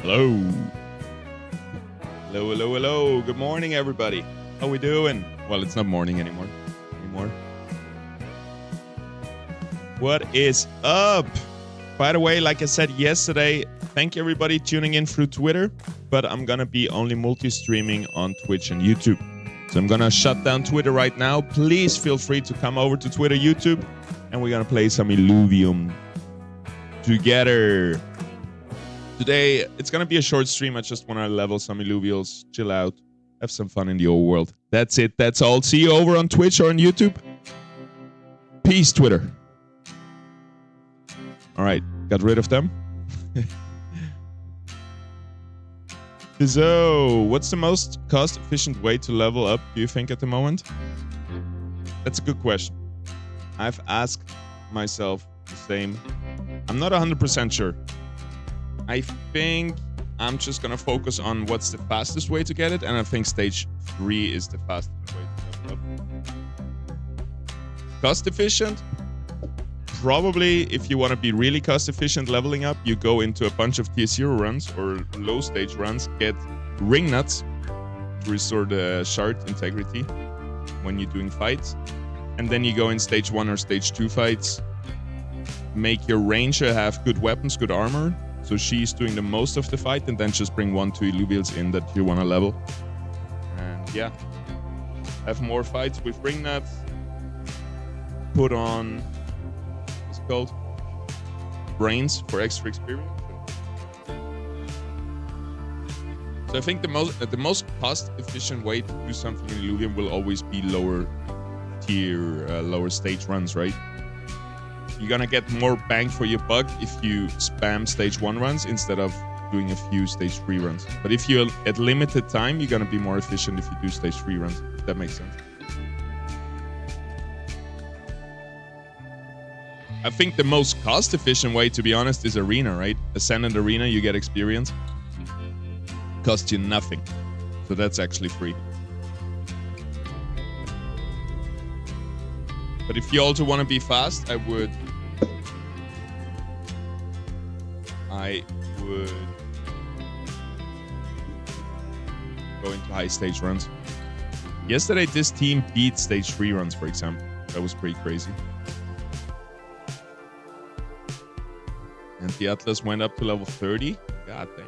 Hello. Hello, hello, hello. Good morning, everybody. How we doing? Well, it's not morning anymore. What is up? By the way, like I said yesterday, thank you everybody tuning in through Twitter, but I'm gonna be only multi-streaming on Twitch and YouTube. So I'm gonna shut down Twitter right now. Please feel free to come over to Twitter, YouTube, and we're gonna play some Illuvium together. Today, it's gonna be a short stream. I just wanna level some Illuvials, chill out, have some fun in the old world. That's it, that's all. See you over on Twitch or on YouTube. Peace, Twitter. All right, got rid of them. So, what's the most cost-efficient way to level up, do you think, at the moment? That's a good question. I've asked myself the same. I'm not 100% sure. I think I'm just going to focus on what's the fastest way to get it, and I think stage 3 is the fastest way to level up. Cost-efficient? Probably, if you want to be really cost-efficient leveling up, you go into a bunch of tier 0 runs or low-stage runs, get ring nuts to restore the shard integrity when you're doing fights, and then you go in stage 1 or stage 2 fights, make your ranger have good weapons, good armor, so she's doing the most of the fight, and then just bring 1 2 Illuvials in that you want to level. And yeah, have more fights with ring nuts, put on called brains for extra experience. So I think the most cost efficient way to do something in Illuvium will always be lower tier, lower stage runs, right? You're gonna get more bang for your buck if you spam stage 1 runs instead of doing a few stage 3 runs. But if you're at limited time, you're gonna be more efficient if you do stage 3 runs, if that makes sense. I think the most cost-efficient way, to be honest, is Arena, right? Ascendant Arena, you get experience. Costs you nothing. So that's actually free. But if you also want to be fast, I would go into high stage runs. Yesterday, this team beat stage 3 runs, for example. That was pretty crazy. And the Atlas went up to level 30. God damn.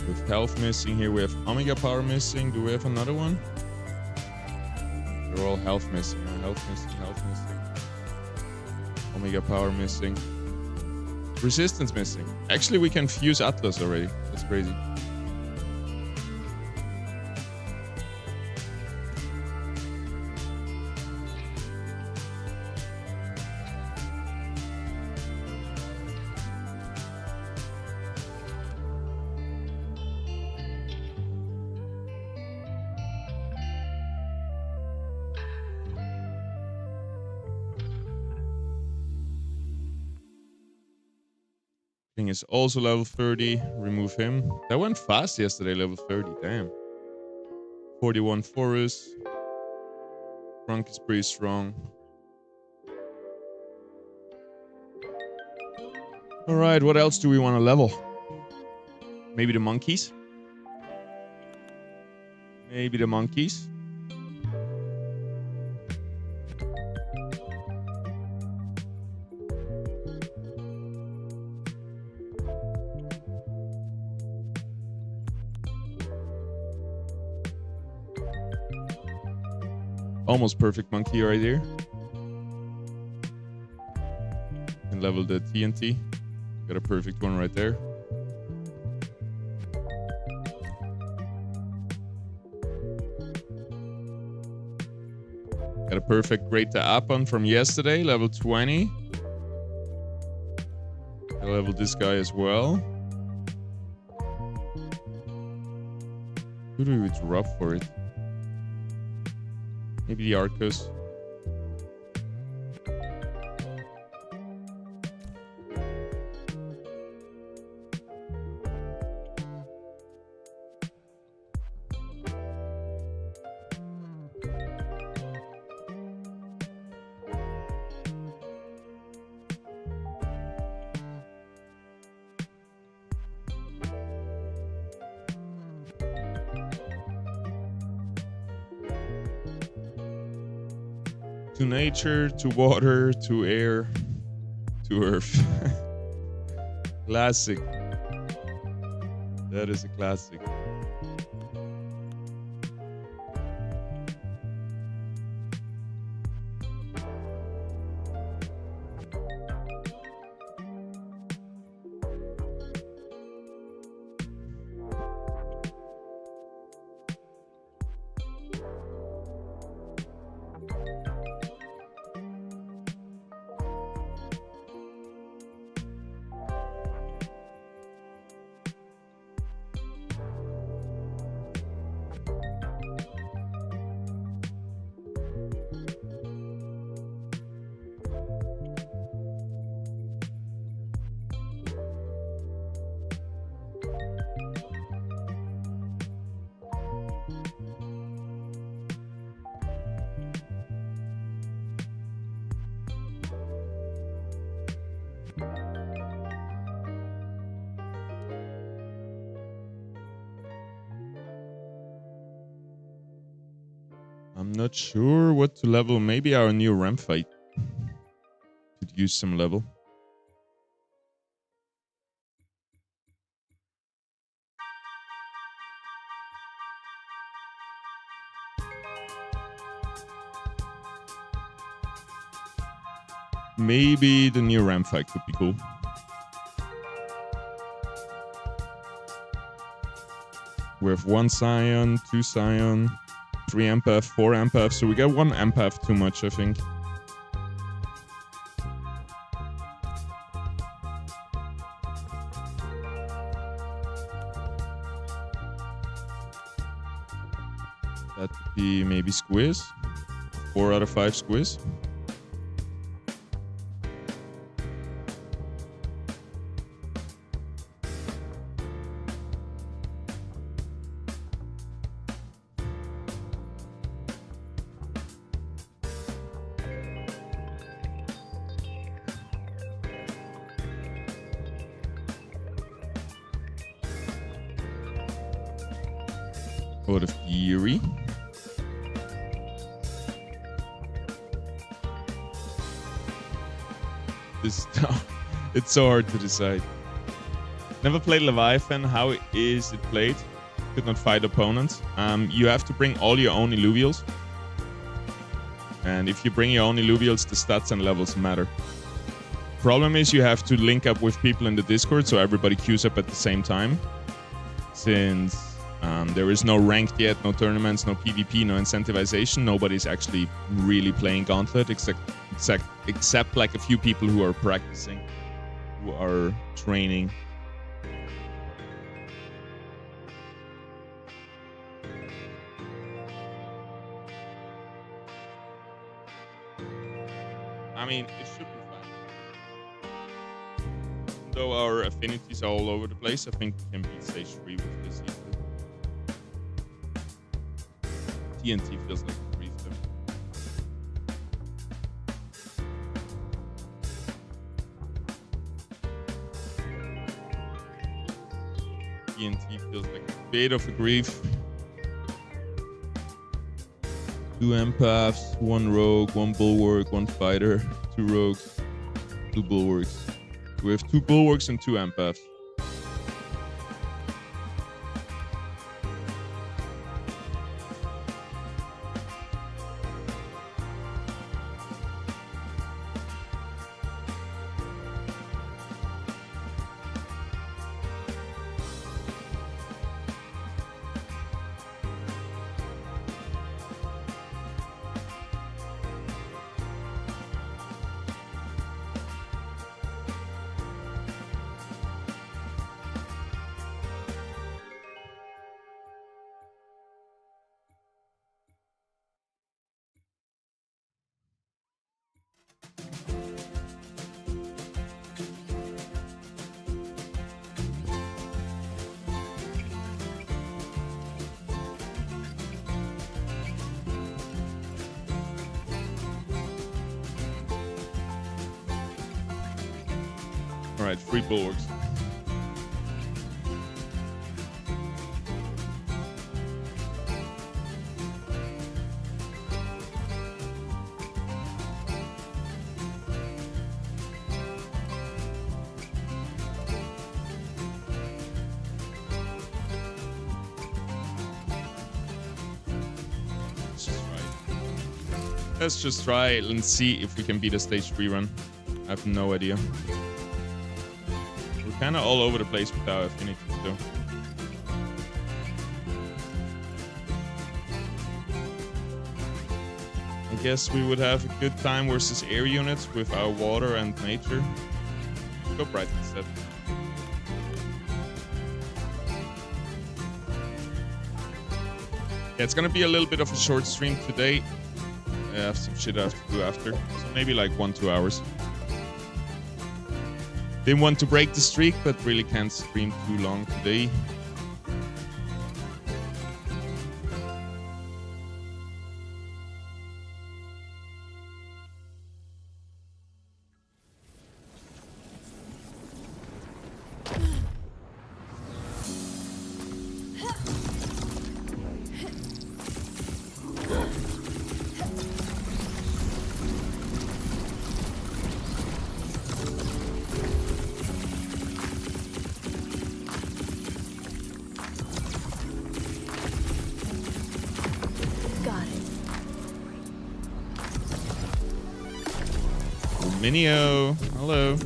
With health missing here, we have Omega Power missing. Do we have another one? They're all health missing. Health missing, health missing. Omega Power missing. Resistance missing. Actually, we can fuse Atlas already. That's crazy. King is also level 30. Remove him. That went fast yesterday, level 30. Damn. 41 Forest. Trunk is pretty strong. Alright, what else do we want to level? Maybe the monkeys? Maybe the monkeys? Almost perfect monkey right here. Can level the TNT. Got a perfect one right there. Got a perfect Great Apon from yesterday, level 20. I'll level this guy as well. Who do we drop for it? Maybe the Arcus. To nature, to water, to air, to earth. Classic. That is a classic. I'm not sure what to level. Maybe our new ramp fight could use some level. Maybe the new ramp fight could be cool. We have 1 Scion, 2 Scion, 3 Empath, 4 Empath. So we got 1 Empath too much, I think. That would be maybe Squiz. 4 out of 5 Squiz. Out of Fury. This it's so hard to decide. Never played Leviathan. How is it played? Could not fight opponents. You have to bring all your own Illuvials. And if you bring your own Illuvials, the stats and levels matter. Problem is you have to link up with people in the Discord so everybody queues up at the same time. Since there is no ranked yet, no tournaments, no PvP, no incentivization. Nobody's actually really playing Gauntlet except like a few people who are practicing, who are training. I mean, it should be fun. Though our affinities are all over the place, I think we can beat stage 3 with this easily. TNT feels like a brief though. TNT feels like a bit of a grief. 2 empaths, 1 rogue, 1 bulwark, 1 fighter, 2 rogues, 2 bulwarks. We have 2 bulwarks and 2 empaths. Alright, 3 bulwarks. Let's just try it. Let's just try it and see if we can beat a stage 3 run. I have no idea. We're kind of all over the place with our affinities though. I guess we would have a good time versus air units with our water and nature. Let's go bright instead. Yeah, it's gonna be a little bit of a short stream today. I have some shit I have to do after, so maybe like 1-2 hours. Didn't want to break the streak, but really can't stream too long today. Minio, hello.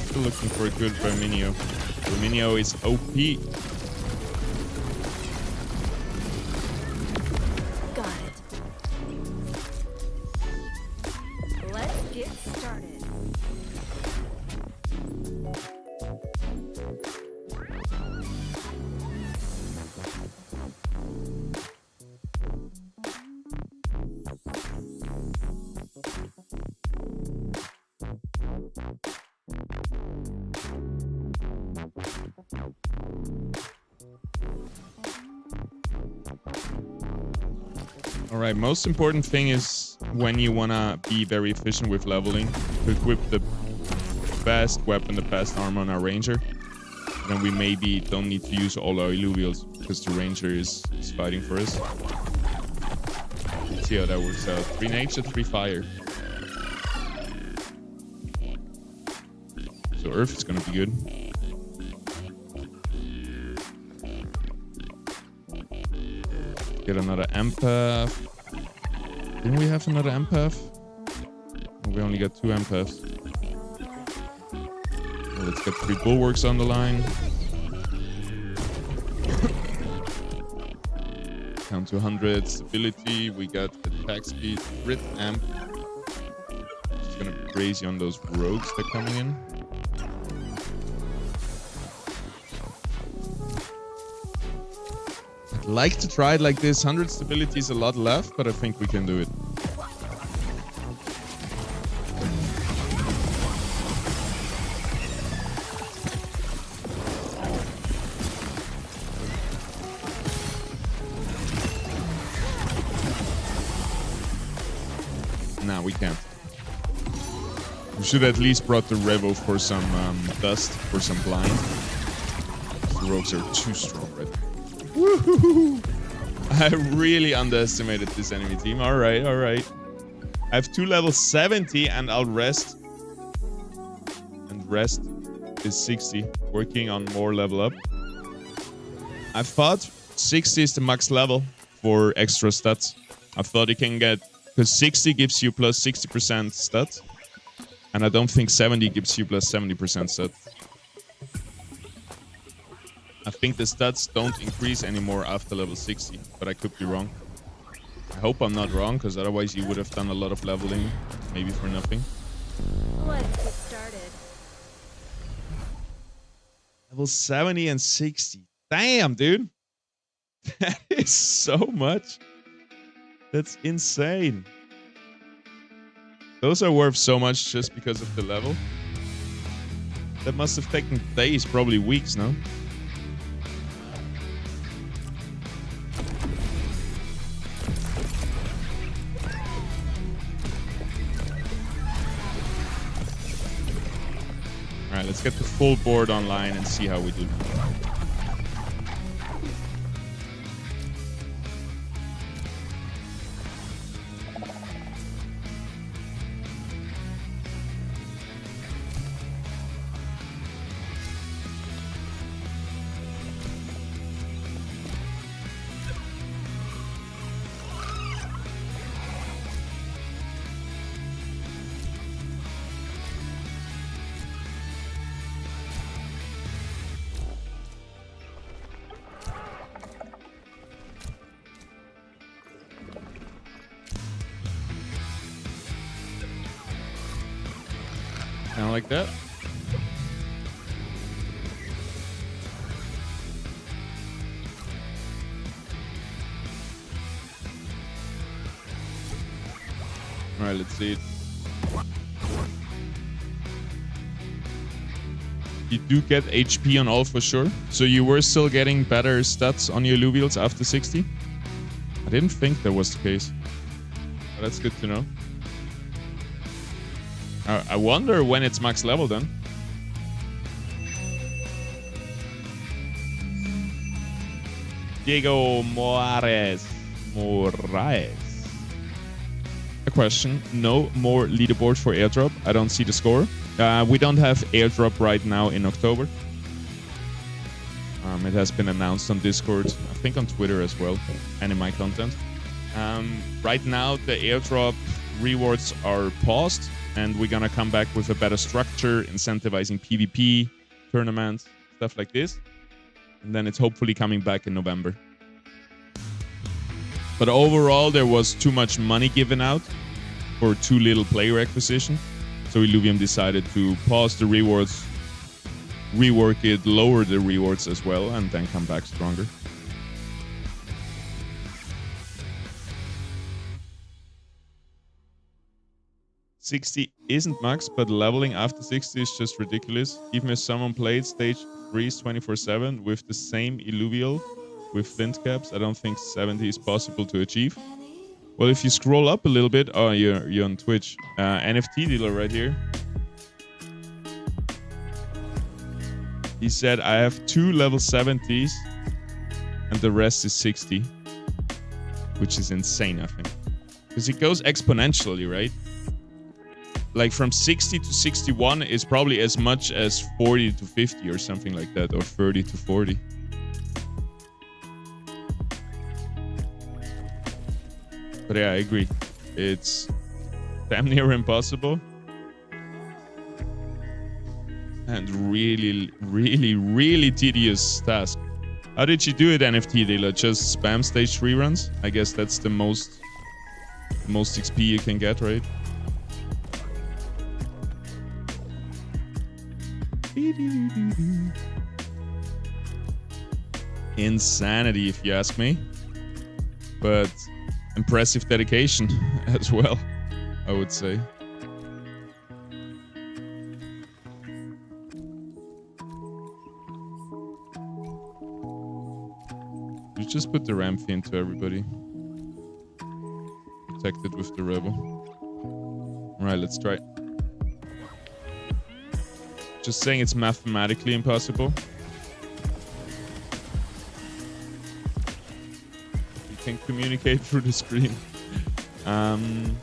Still looking for a good Verminio. Verminio is OP. Got it. Let's get started. Alright, most important thing is when you wanna be very efficient with leveling, to equip the best weapon, the best armor on our ranger. Then we maybe don't need to use all our Illuvials because the ranger is fighting for us. Let's see how that works out. 3 nature, 3 fire. So earth is gonna be good. Get another empath. Didn't we have another empath? Oh, we only got 2 empaths. Well, let's get 3 bulwarks on the line. Down to 100 stability. We got attack speed, crit amp. It's gonna be crazy on those rogues that are coming in. Like to try it like this. 100 stability is a lot left, but I think we can do it. Nah, we can't. We should at least brought the Revo for some dust, for some blind. The rogues are too strong right now. Woohoo! I really underestimated this enemy team. Alright, alright. I have 2 level 70 and I'll rest. And rest is 60. Working on more level up. I thought 60 is the max level for extra stats. I thought you can get... Because 60 gives you plus 60% stats. And I don't think 70 gives you plus 70% stats. I think the stats don't increase anymore after level 60, but I could be wrong. I hope I'm not wrong, because otherwise you would have done a lot of leveling, maybe for nothing. Let's get started. Level 70 and 60. Damn, dude. That is so much. That's insane. Those are worth so much just because of the level. That must have taken days, probably weeks, no? Alright, let's get the full board online and see how we do. Kind of like that. All right, let's see it. You do get HP on all for sure. So you were still getting better stats on your Illuvials after 60? I didn't think that was the case. But that's good to know. I wonder when it's max level then. Diego Moraes. A question. No more leaderboard for airdrop. I don't see the score. We don't have airdrop right now in October. It has been announced on Discord, I think on Twitter as well, and in my content. Right now, the airdrop rewards are paused, and we're gonna come back with a better structure, incentivizing PvP, tournaments, stuff like this. And then it's hopefully coming back in November. But overall, there was too much money given out for too little player acquisition. So Illuvium decided to pause the rewards, rework it, lower the rewards as well, and then come back stronger. $60 isn't max, but leveling after 60 is just ridiculous. Even if someone played stage 3s 24/7 with the same Illuvial with flint caps, I don't think 70 is possible to achieve. Well, if you scroll up a little bit, oh, you're on Twitch. NFT dealer right here. He said, I have 2 level 70s and the rest is 60, which is insane, I think. Because it goes exponentially, right? Like from 60 to 61 is probably as much as 40 to 50 or something like that, or 30 to 40. But yeah, I agree. It's damn near impossible. And really tedious task. How did you do it, NFT dealer? Just spam stage 3 runs? I guess that's the most XP you can get, right? Insanity, if you ask me. But impressive dedication as well, I would say. You just put the ramp fee into everybody. Protected with the rebel. Alright, let's try. Just saying it's mathematically impossible. You can communicate through the screen. Can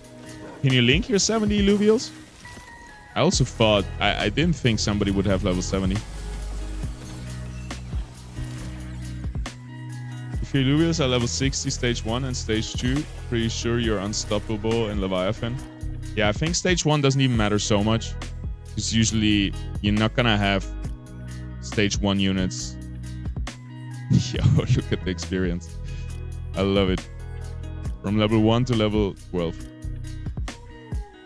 you link your 70 Illuvials? I also thought... I didn't think somebody would have level 70. If your Illuvials are level 60 stage 1 and stage 2, pretty sure you're unstoppable in Leviathan. Yeah, I think stage 1 doesn't even matter so much. Because usually you're not gonna have stage 1 units. Yo, look at the experience. I love it. From level 1 to level 12.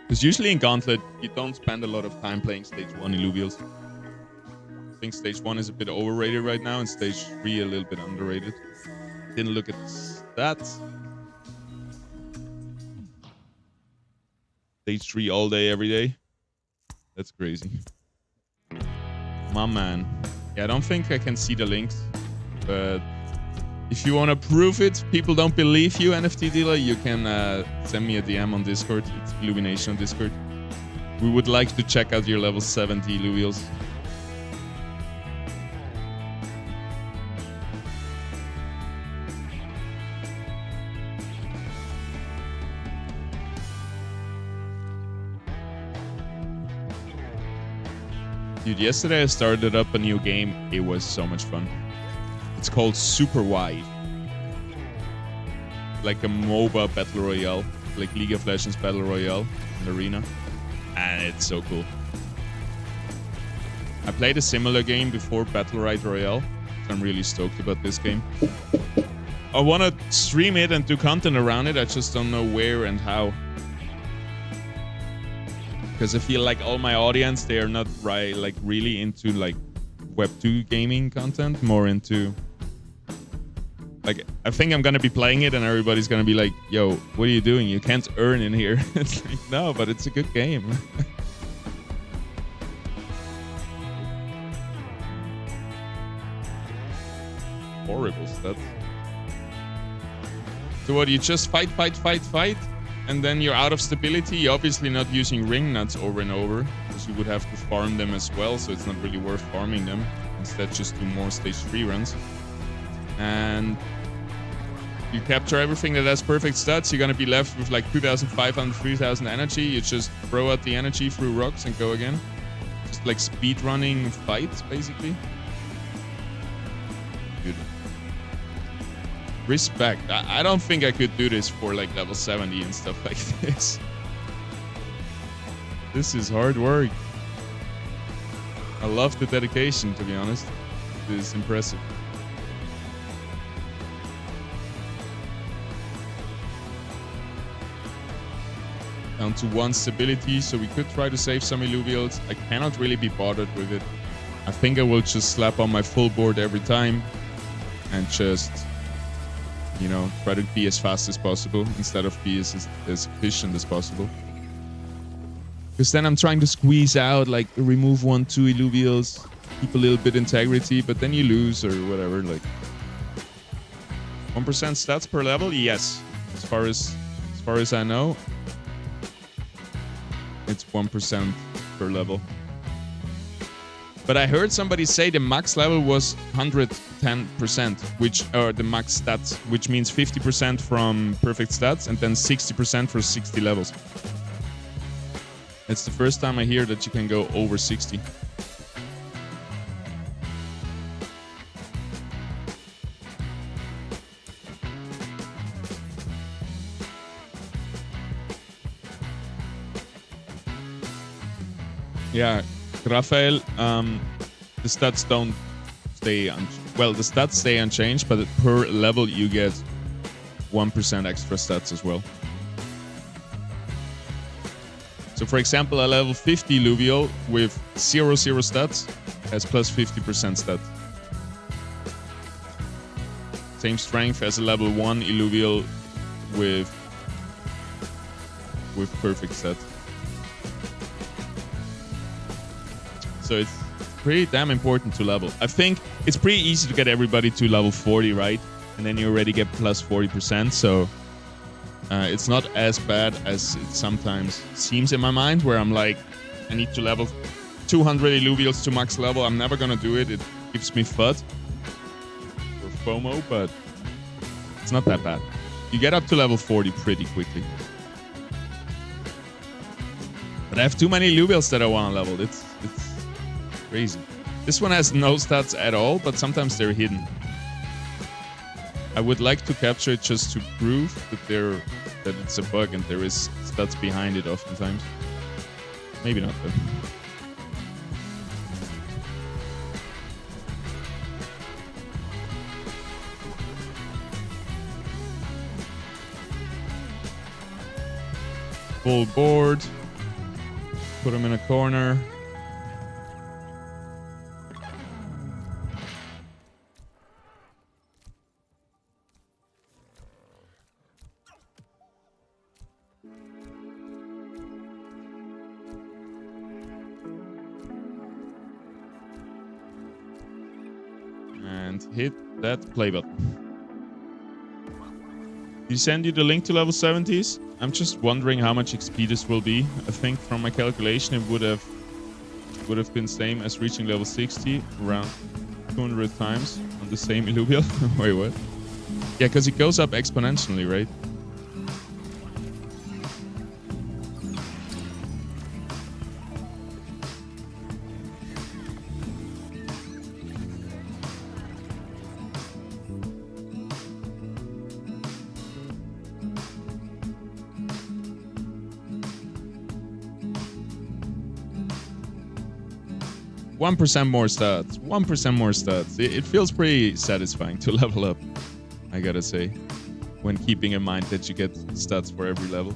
Because usually in Gauntlet, you don't spend a lot of time playing stage 1 Illuvials. I think stage 1 is a bit overrated right now, and stage 3 a little bit underrated. Didn't look at the stats. Stage 3 all day, every day. That's crazy. My man. Yeah, I don't think I can see the links. But if you want to prove it, people don't believe you, NFT dealer, you can send me a DM on Discord. It's Illumination on Discord. We would like to check out your level 70 Illuvials. Dude, yesterday I started up a new game. It was so much fun. It's called Super Wide. Like a MOBA Battle Royale. Like League of Legends Battle Royale in Arena. And it's so cool. I played a similar game before, Battle Royale. So I'm really stoked about this game. I want to stream it and do content around it. I just don't know where and how. because I feel like all my audience, they are not really into like Web 2 gaming content, more into like, I think I'm gonna be playing it and everybody's gonna be like, yo, what are you doing? You can't earn in here. It's like, no, but it's a good game. Horrible stats. So what, you just fight, and then you're out of stability. You're obviously not using ring nuts over and over, because you would have to farm them as well, so it's not really worth farming them. Instead, just do more stage 3 runs. And you capture everything that has perfect stats. You're gonna be left with like 2,500, 3,000 energy. You just throw out the energy through rocks and go again. Just like speed running fights, basically. Dude. Respect. I don't think I could do this for like level 70 and stuff like this. This is hard work. I love the dedication, to be honest. It is impressive. Down to 1 stability, so we could try to save some Illuvials. I cannot really be bothered with it. I think I will just slap on my full board every time and just, you know, try to be as fast as possible instead of be as efficient as possible. Because then I'm trying to squeeze out, like, remove 1, 2 Illuvials, keep a little bit integrity, but then you lose or whatever. Like 1% stats per level, yes. As far as I know, it's 1% per level. But I heard somebody say the max level was 110%, which are the max stats, which means 50% from perfect stats and then 60% for 60 levels. It's the first time I hear that you can go over 60. Yeah, Raphael, the stats don't stay the stats stay unchanged, but per level you get 1% extra stats as well. So for example, a level 50 Illuvial with 0 stats has plus 50% stats. Same strength as a level 1 Illuvial with perfect stats. So it's pretty damn important to level. I think it's pretty easy to get everybody to level 40, right? And then you already get plus 40%. So it's not as bad as it sometimes seems in my mind, where I'm like, I need to level 200 Illuvials to max level. I'm never gonna do it. It gives me FUD or FOMO, but it's not that bad. You get up to level 40 pretty quickly. But I have too many Illuvials that I want to level. It's crazy. This one has no stats at all, but sometimes they're hidden. I would like to capture it just to prove that it's a bug and there is stats behind it oftentimes. Maybe not though. Full board. Put them in a corner. And hit that play button. Did he send you the link to level 70s? I'm just wondering how much XP this will be. I think from my calculation it would have been same as reaching level 60, around 200 times on the same Illuvial. Wait, what? Yeah, because it goes up exponentially, right? One 1% more stats. 1% more stats. It feels pretty satisfying to level up, I gotta say, when keeping in mind that you get stats for every level.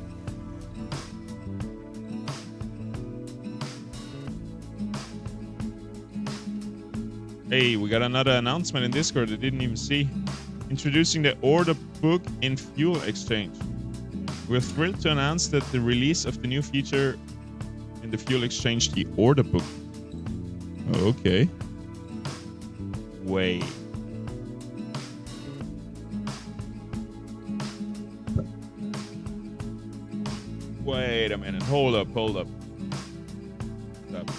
Hey, we got another announcement in Discord I didn't even see. Introducing the order book in Fuel Exchange. We're thrilled to announce that the release of the new feature in the Fuel Exchange, the order book. Oh, okay. Wait. Wait a minute. Hold up. Stop.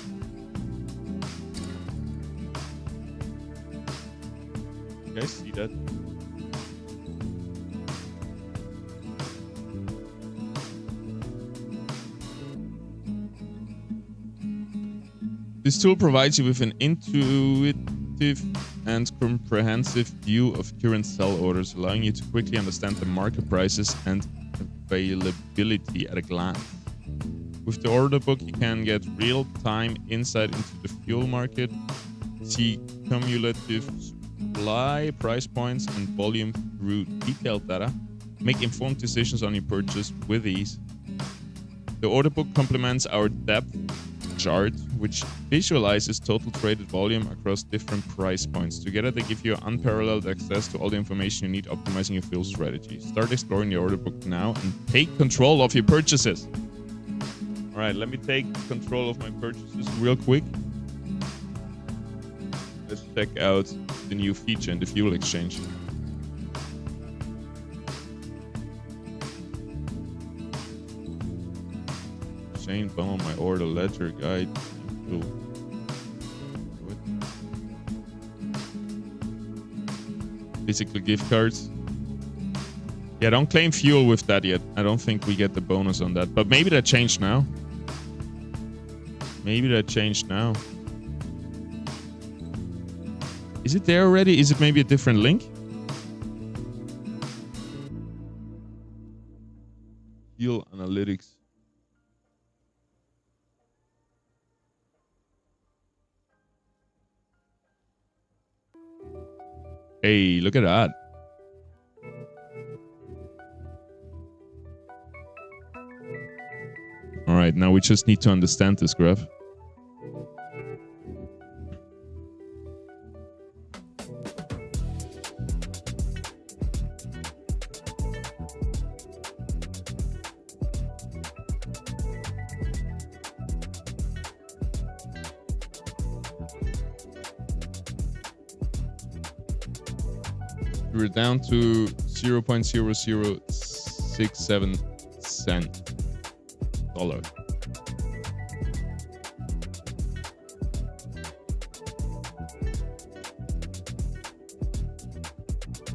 You guys see that? This tool provides you with an intuitive and comprehensive view of current sell orders, allowing you to quickly understand the market prices and availability at a glance. With the order book, you can get real-time insight into the fuel market, see cumulative supply, price points, and volume through detailed data, make informed decisions on your purchase with ease. The order book complements our depth chart, which visualizes total traded volume across different price points. Together, they give you unparalleled access to all the information you need optimizing your fuel strategy. Start exploring the order book now and take control of your purchases. All right, let me take control of my purchases real quick. Let's check out the new feature in the fuel exchange. Shane, bum on my order ledger guide. Cool. Physical gift cards. Yeah, don't claim fuel with that yet. I don't think we get the bonus on that. But maybe that changed now. Is it there already? Is it maybe a different link? Fuel analytics. Hey, look at that. All right, now we just need to understand this graph. We're down to 0.0067 cent dollar.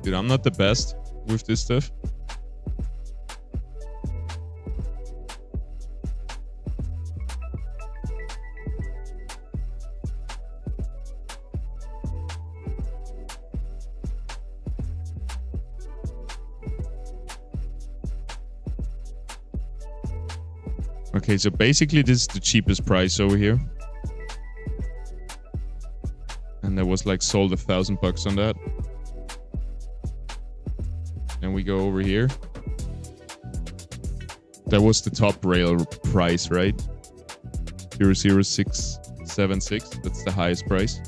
Dude, I'm not the best with this stuff. Okay, so basically this is the cheapest price over here. And there was like sold $1,000 on that. Then we go over here. That was the top rail price, right? 00676, that's the highest price.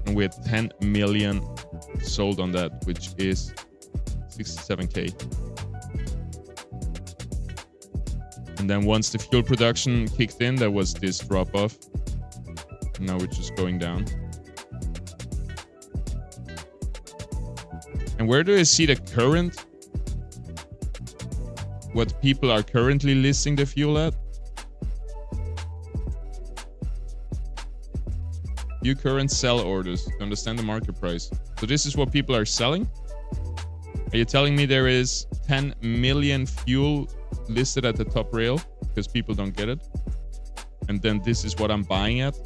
And we had 10 million sold on that, which is 67K. And then once the fuel production kicked in, there was this drop off. And now we're just going down. And where do I see the current? What people are currently listing the fuel at? View current sell orders to understand the market price. So this is what people are selling? Are you telling me there is 10 million fuel listed at the top rail because people don't get it? And then this is what I'm buying at?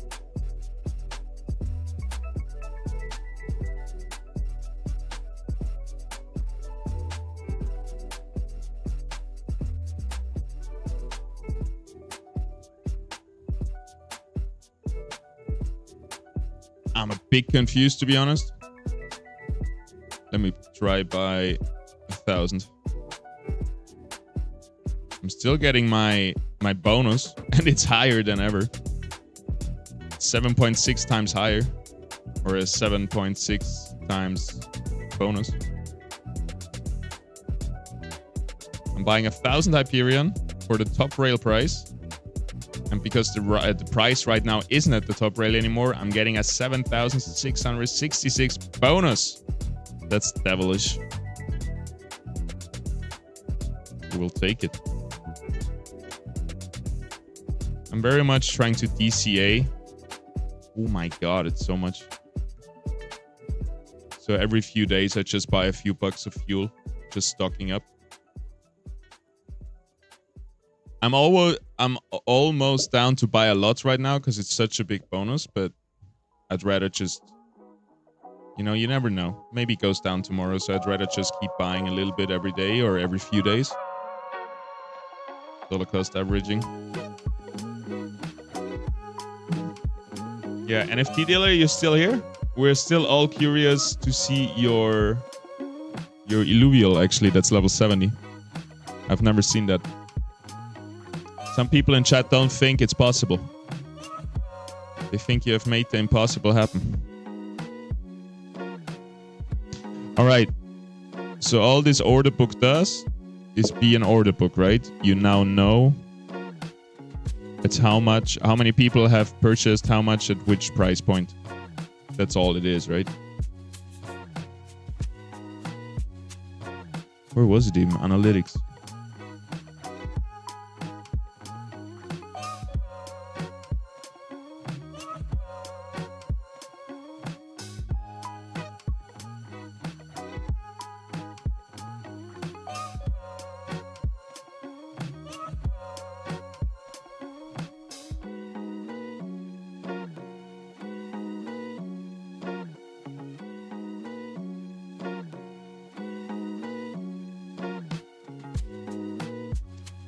I'm a bit confused, to be honest. Let me try by 1,000. I'm still getting my bonus, and it's higher than ever. 7.6 times higher. or a 7.6 times bonus. I'm buying 1,000 Hyperion for the top rail price. And because the price right now isn't at the top rail anymore, I'm getting a 7,666 bonus. That's devilish. We will take it. I'm very much trying to DCA. Oh my god, it's so much. So every few days I just buy a few bucks of fuel, just stocking up. I'm almost down to buy a lot right now because it's such a big bonus, but I'd rather just, you know, you never know. Maybe it goes down tomorrow, so I'd rather just keep buying a little bit every day or every few days. Dollar cost averaging. Yeah, NFT dealer, you're still here? We're still all curious to see your Illuvial, actually, that's level 70. I've never seen that. Some people in chat don't think it's possible. They think you have made the impossible happen. All right. So all this order book does is be an order book, right? You now know it's how many people have purchased how much at which price point. That's all it is, right? Where was it even? Analytics.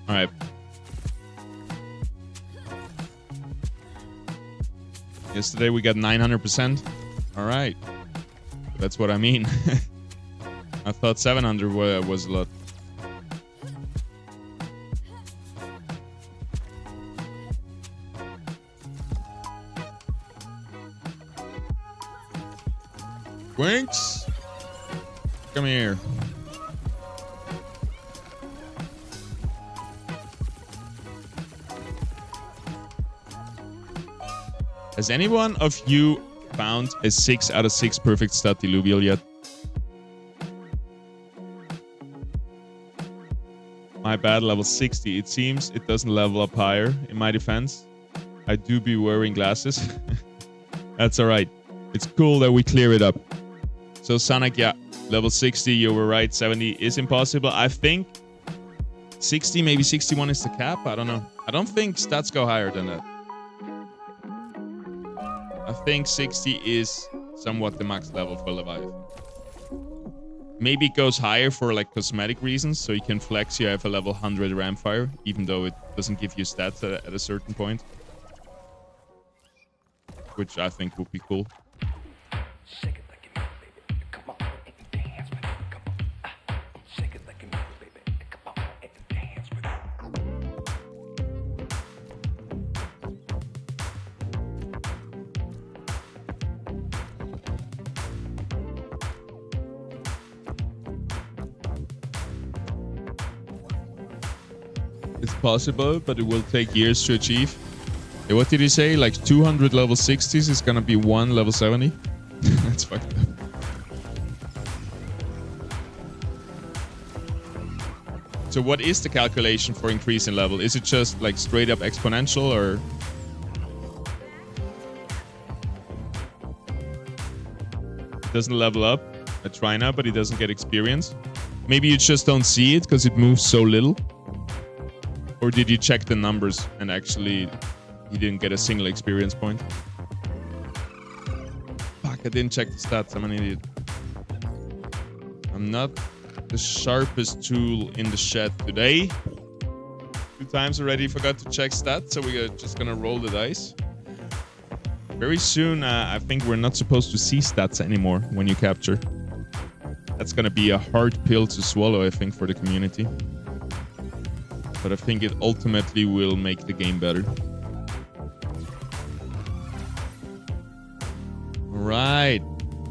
All right. Yesterday we got 900%. All right. That's what I mean. I thought 700 was a lot. Winks, come here. Has anyone of you found a 6 out of 6 perfect stat Illuvial yet? My bad, level 60. It seems it doesn't level up higher. In my defense, I do be wearing glasses. That's all right. It's cool that we clear it up. So Sonic, yeah, level 60, you were right. 70 is impossible. I think 60, maybe 61 is the cap. I don't know. I don't think stats go higher than that. I think 60 is somewhat the max level for Leviathan. Maybe it goes higher for like cosmetic reasons, so you can flex you have a level 100 Ramfire, even though it doesn't give you stats at a certain point. Which I think would be cool. It's possible, but it will take years to achieve. Hey, what did he say? Like 200 level 60s is gonna be 1 level 70? That's fucked up. So what is the calculation for increase in level? Is it just like straight up exponential, or? It doesn't level up. I try now, but he doesn't get experience. Maybe you just don't see it because it moves so little. Or did you check the numbers and actually he didn't get a single experience point? Fuck, I didn't check the stats. I'm an idiot. I'm not the sharpest tool in the shed today. 2 times already forgot to check stats, so we're just gonna roll the dice. Very soon, I think we're not supposed to see stats anymore when you capture. That's gonna be a hard pill to swallow, I think, for the community. But I think it ultimately will make the game better. Right.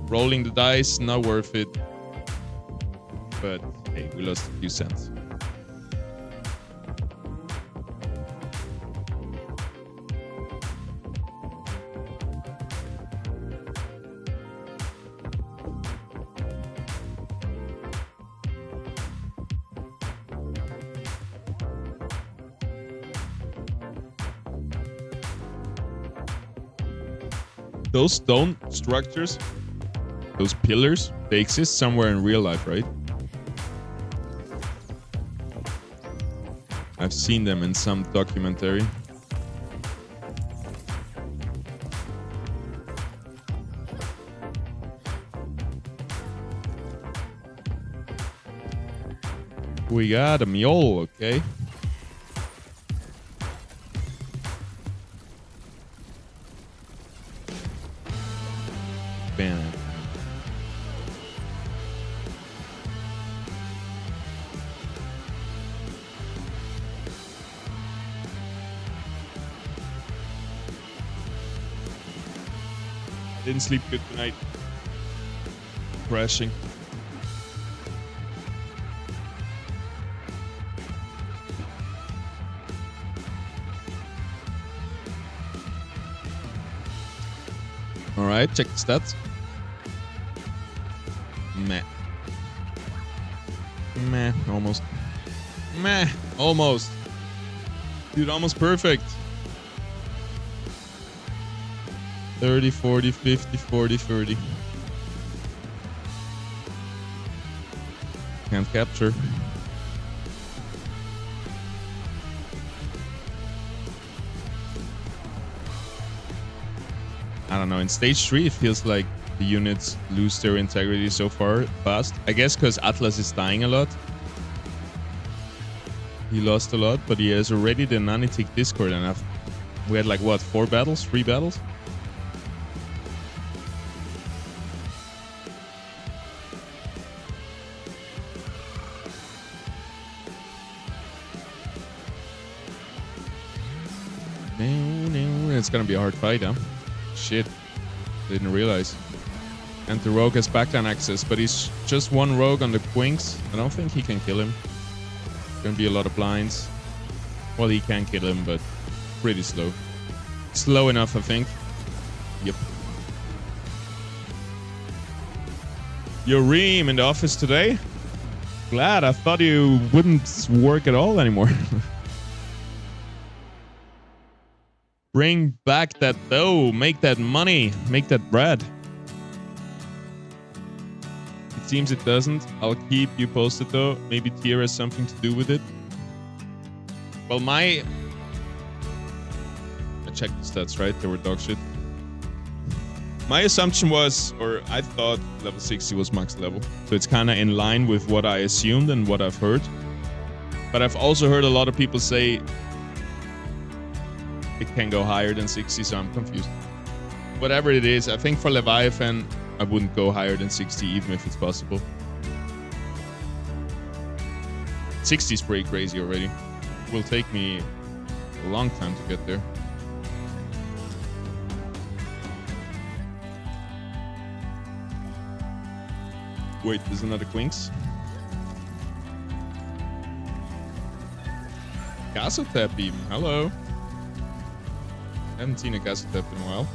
Rolling the dice, not worth it. But hey, we lost a few cents. Those stone structures, those pillars, they exist somewhere in real life, right? I've seen them in some documentary. We got a mule, okay. Bam. Didn't sleep good tonight. Crashing. All right, check the stats. Meh. Meh, almost. Meh, almost. Dude, almost perfect. 30, 40, 50, 40, 30. Can't capture. I don't know. In stage 3, it feels like the units lose their integrity so far fast. I guess because Atlas is dying a lot. He lost a lot, but he has already the Nanitic Discord enough. We had like, what, 4 battles? 3 battles? It's gonna be a hard fight, huh? Shit. Didn't realize. And the rogue has backline access, but he's just one rogue on the Quinks. I don't think he can kill him. Gonna be a lot of blinds. Well, he can kill him, but pretty slow. Slow enough, I think. Yep. Yo, Reem in the office today? Glad. I thought you wouldn't work at all anymore. Bring back that dough. Make that money. Make that bread. It seems it doesn't. I'll keep you posted though. Maybe tier has something to do with it. Well, I checked the stats, right? They were dog shit. My assumption was, or I thought level 60 was max level. So it's kind of in line with what I assumed and what I've heard. But I've also heard a lot of people say it can go higher than 60, so I'm confused. Whatever it is, I think for Leviathan, I wouldn't go higher than 60, even if it's possible. 60 is pretty crazy already. It will take me a long time to get there. Wait, there's another Quinks. Castle Tap even, hello. Haven't seen a Castle Tap in a while.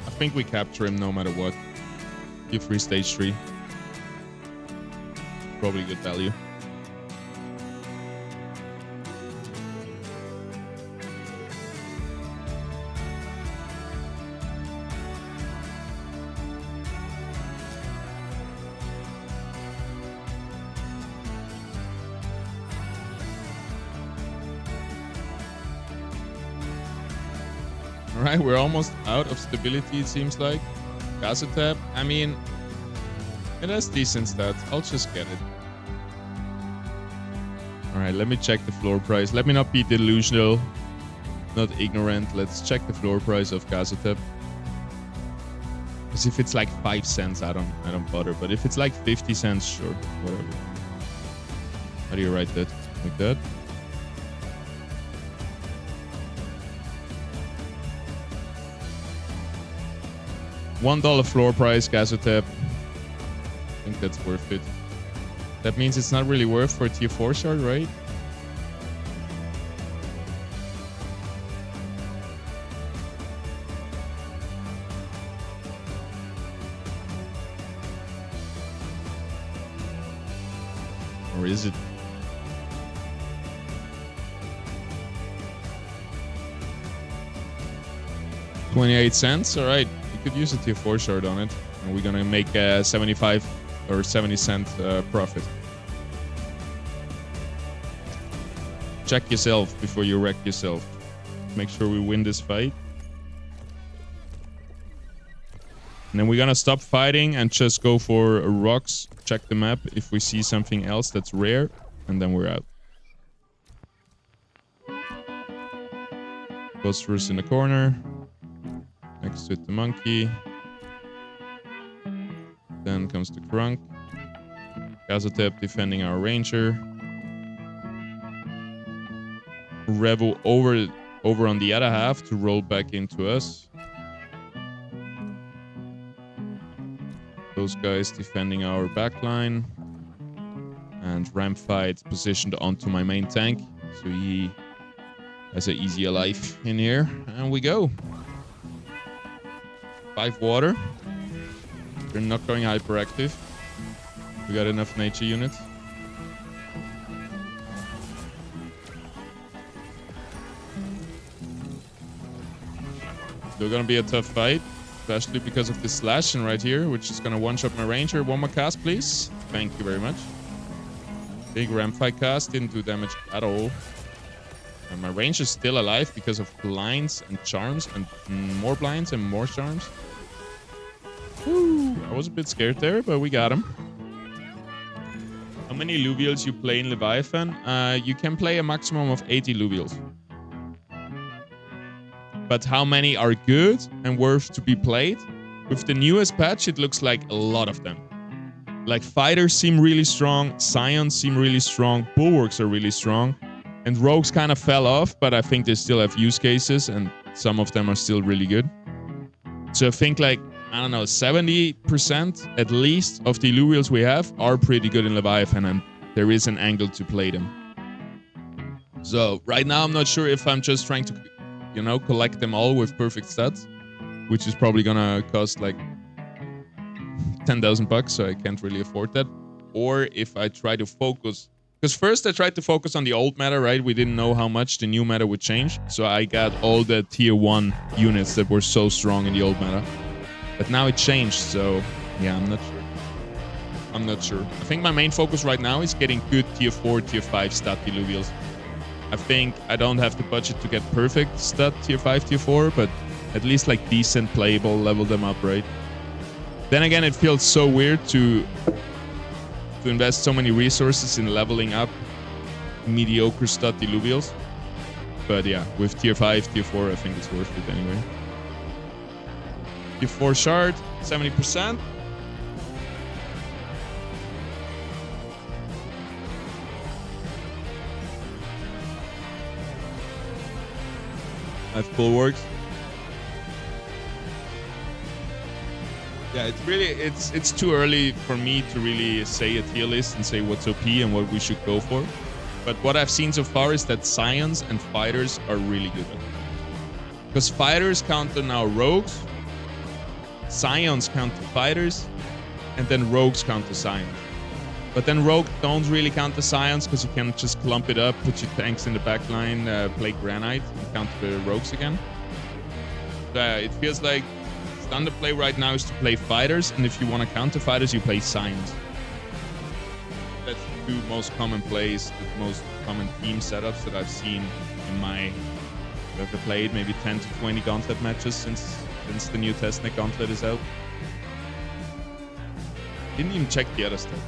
I think we capture him no matter what. Give free stage 3. Probably good value. Alright, we're almost out of stability, it seems like. Gazetap, I mean, it has decent stats. I'll just get it. Alright, let me check the floor price. Let me not be delusional, not ignorant. Let's check the floor price of Gazetap. Because if it's like 5 cents, I don't bother. But if it's like 50 cents, sure, whatever. How do you write that? Like that? $1 floor price, Gazotep. I think that's worth it. That means it's not really worth for a tier 4 shard, right? Or is it? $0.28. All right, you could use a tier 4 shard on it, and we're gonna make a 75 or 70-cent profit. Check yourself before you wreck yourself. Make sure we win this fight. And then we're gonna stop fighting and just go for rocks. Check the map if we see something else that's rare, and then we're out. Phosphorus in the corner. Next to it, the monkey. Then comes the Crunk. Gazotep defending our ranger. Revel over on the other half to roll back into us. Those guys defending our backline. And Ramfight positioned onto my main tank. So he has an easier life in here. And we go. 5 water. They're not going hyperactive. We got enough nature units. Still gonna be a tough fight, especially because of this slash and right here, which is gonna one-shot my ranger. One more cast, please. Thank you very much. Big Ramfight cast, didn't do damage at all. And my ranger's still alive because of blinds and charms, and more blinds and more charms. Woo, I was a bit scared there, but we got him. How many Illuvials you play in Leviathan? You can play a maximum of 8 Illuvials. But how many are good and worth to be played? With the newest patch, it looks like a lot of them. Like fighters seem really strong, scions seem really strong, bulwarks are really strong, and rogues kind of fell off, but I think they still have use cases, and some of them are still really good. So I think like, I don't know, 70% at least of the Illuvials we have are pretty good in Leviathan, and there is an angle to play them. So right now I'm not sure if I'm just trying to, you know, collect them all with perfect stats, which is probably gonna cost like 10,000 bucks, so I can't really afford that. Or if I try to focus, because first I tried to focus on the old meta, right? We didn't know how much the new meta would change, so I got all the tier 1 units that were so strong in the old meta. But now it changed, so yeah, I'm not sure. I think my main focus right now is getting good tier 4, tier 5 stat Illuvials. I think I don't have the budget to get perfect stat tier 5, tier 4, but at least like decent playable, level them up, right? Then again, it feels so weird to invest so many resources in leveling up mediocre stat Illuvials. But yeah, with tier 5, tier 4, I think it's worth it anyway. Tier 4 shard, 70%. I have bulwarks. Yeah, it's too early for me to really say a tier list and say what's OP and what we should go for. But what I've seen so far is that scions and fighters are really good at it. Because fighters counter now rogues, scions counter fighters, and then rogues counter scions. But then rogue don't really counter scions because you can just clump it up, put your tanks in the backline, play granite, and counter the rogues again. It feels like standard play right now is to play fighters, and if you want to counter fighters, you play scions. That's the 2 most common plays, the most common team setups that I've seen in my... I've played maybe 10 to 20 gauntlet matches since the new testnet gauntlet is out. Didn't even check the other stuff.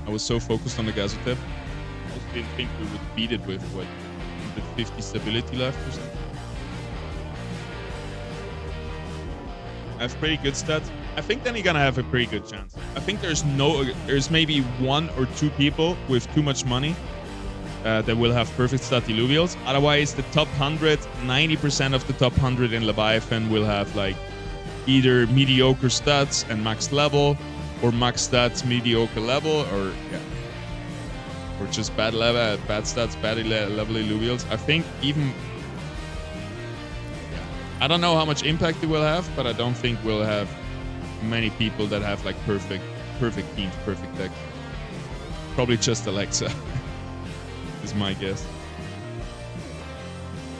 I was so focused on the Gazotep. I also didn't think we would beat it with what, 150 stability left or something. I have pretty good stats. I think then you're gonna have a pretty good chance. I think there's maybe 1 or 2 people with too much money that will have perfect stat Illuvials. Otherwise, the top 100, 90% of the top 100 in Leviathan will have like either mediocre stats and max level, or max stats, mediocre level, or or just bad level, bad stats, bad level Illuvials. I think even I don't know how much impact it will have, but I don't think we'll have many people that have like perfect teams, perfect deck. Probably just Alexa is my guess.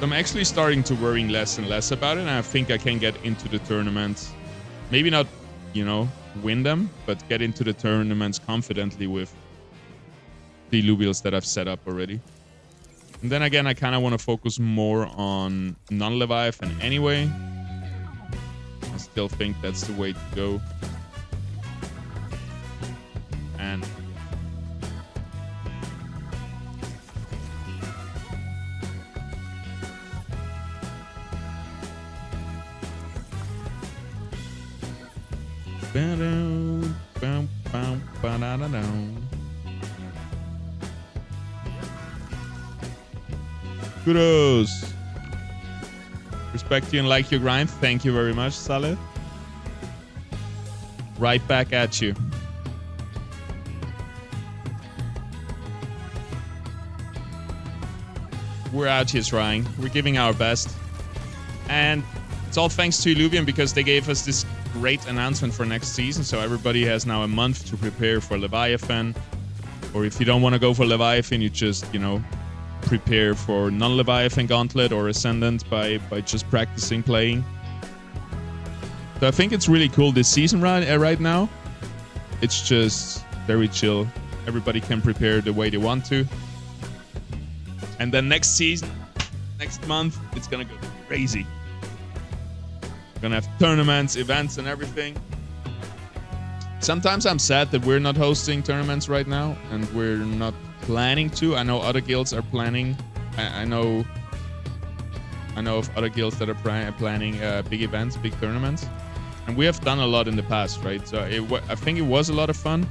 I'm actually starting to worry less and less about it, and I think I can get into the tournaments. Maybe not, you know, win them, but get into the tournaments confidently with the Illuvials that I've set up already. And then again, I kind of want to focus more on non-Leviathan anyway. I still think that's the way to go. And kudos. Respect you and like your grind. Thank you very much, Saleh. Right back at you. We're out here trying. We're giving our best. And it's all thanks to Illuvium, because they gave us this great announcement for next season. So everybody has now a month to prepare for Leviathan. Or if you don't want to go for Leviathan, you just, you know, prepare for non-Leviathan Gauntlet or Ascendant by just practicing playing. So I think it's really cool this season right now. It's just very chill. Everybody can prepare the way they want to. And then next season, next month, it's gonna go crazy. We're gonna have tournaments, events, and everything. Sometimes I'm sad that we're not hosting tournaments right now, and we're not planning to. I know other guilds are planning. I know of other guilds that are planning big events, big tournaments, and we have done a lot in the past, right? So I think it was a lot of fun.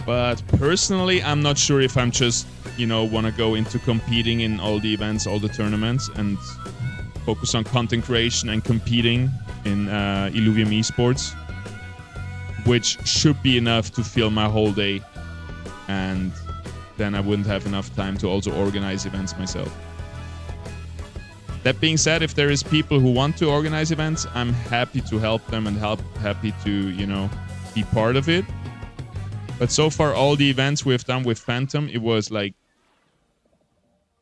But personally, I'm not sure if I'm just, you know, want to go into competing in all the events, all the tournaments, and focus on content creation and competing in Illuvium esports, which should be enough to fill my whole day, and then I wouldn't have enough time to also organize events myself. That being said, if there is people who want to organize events, I'm happy to help them and happy to, you know, be part of it. But so far, all the events we've done with Phantom, it was like,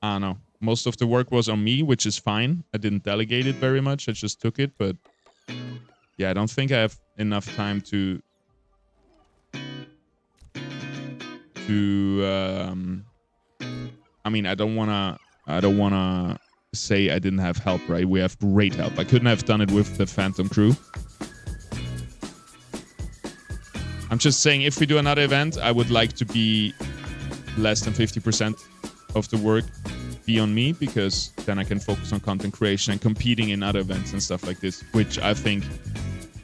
I don't know, most of the work was on me, which is fine. I didn't delegate it very much. I just took it. But yeah, I don't think I have enough time to I mean, I don't wanna say I didn't have help, right? We have great help. I couldn't have done it with the Phantom crew. I'm just saying, if we do another event, I would like to be less than 50% of the work be on me, because then I can focus on content creation and competing in other events and stuff like this, which I think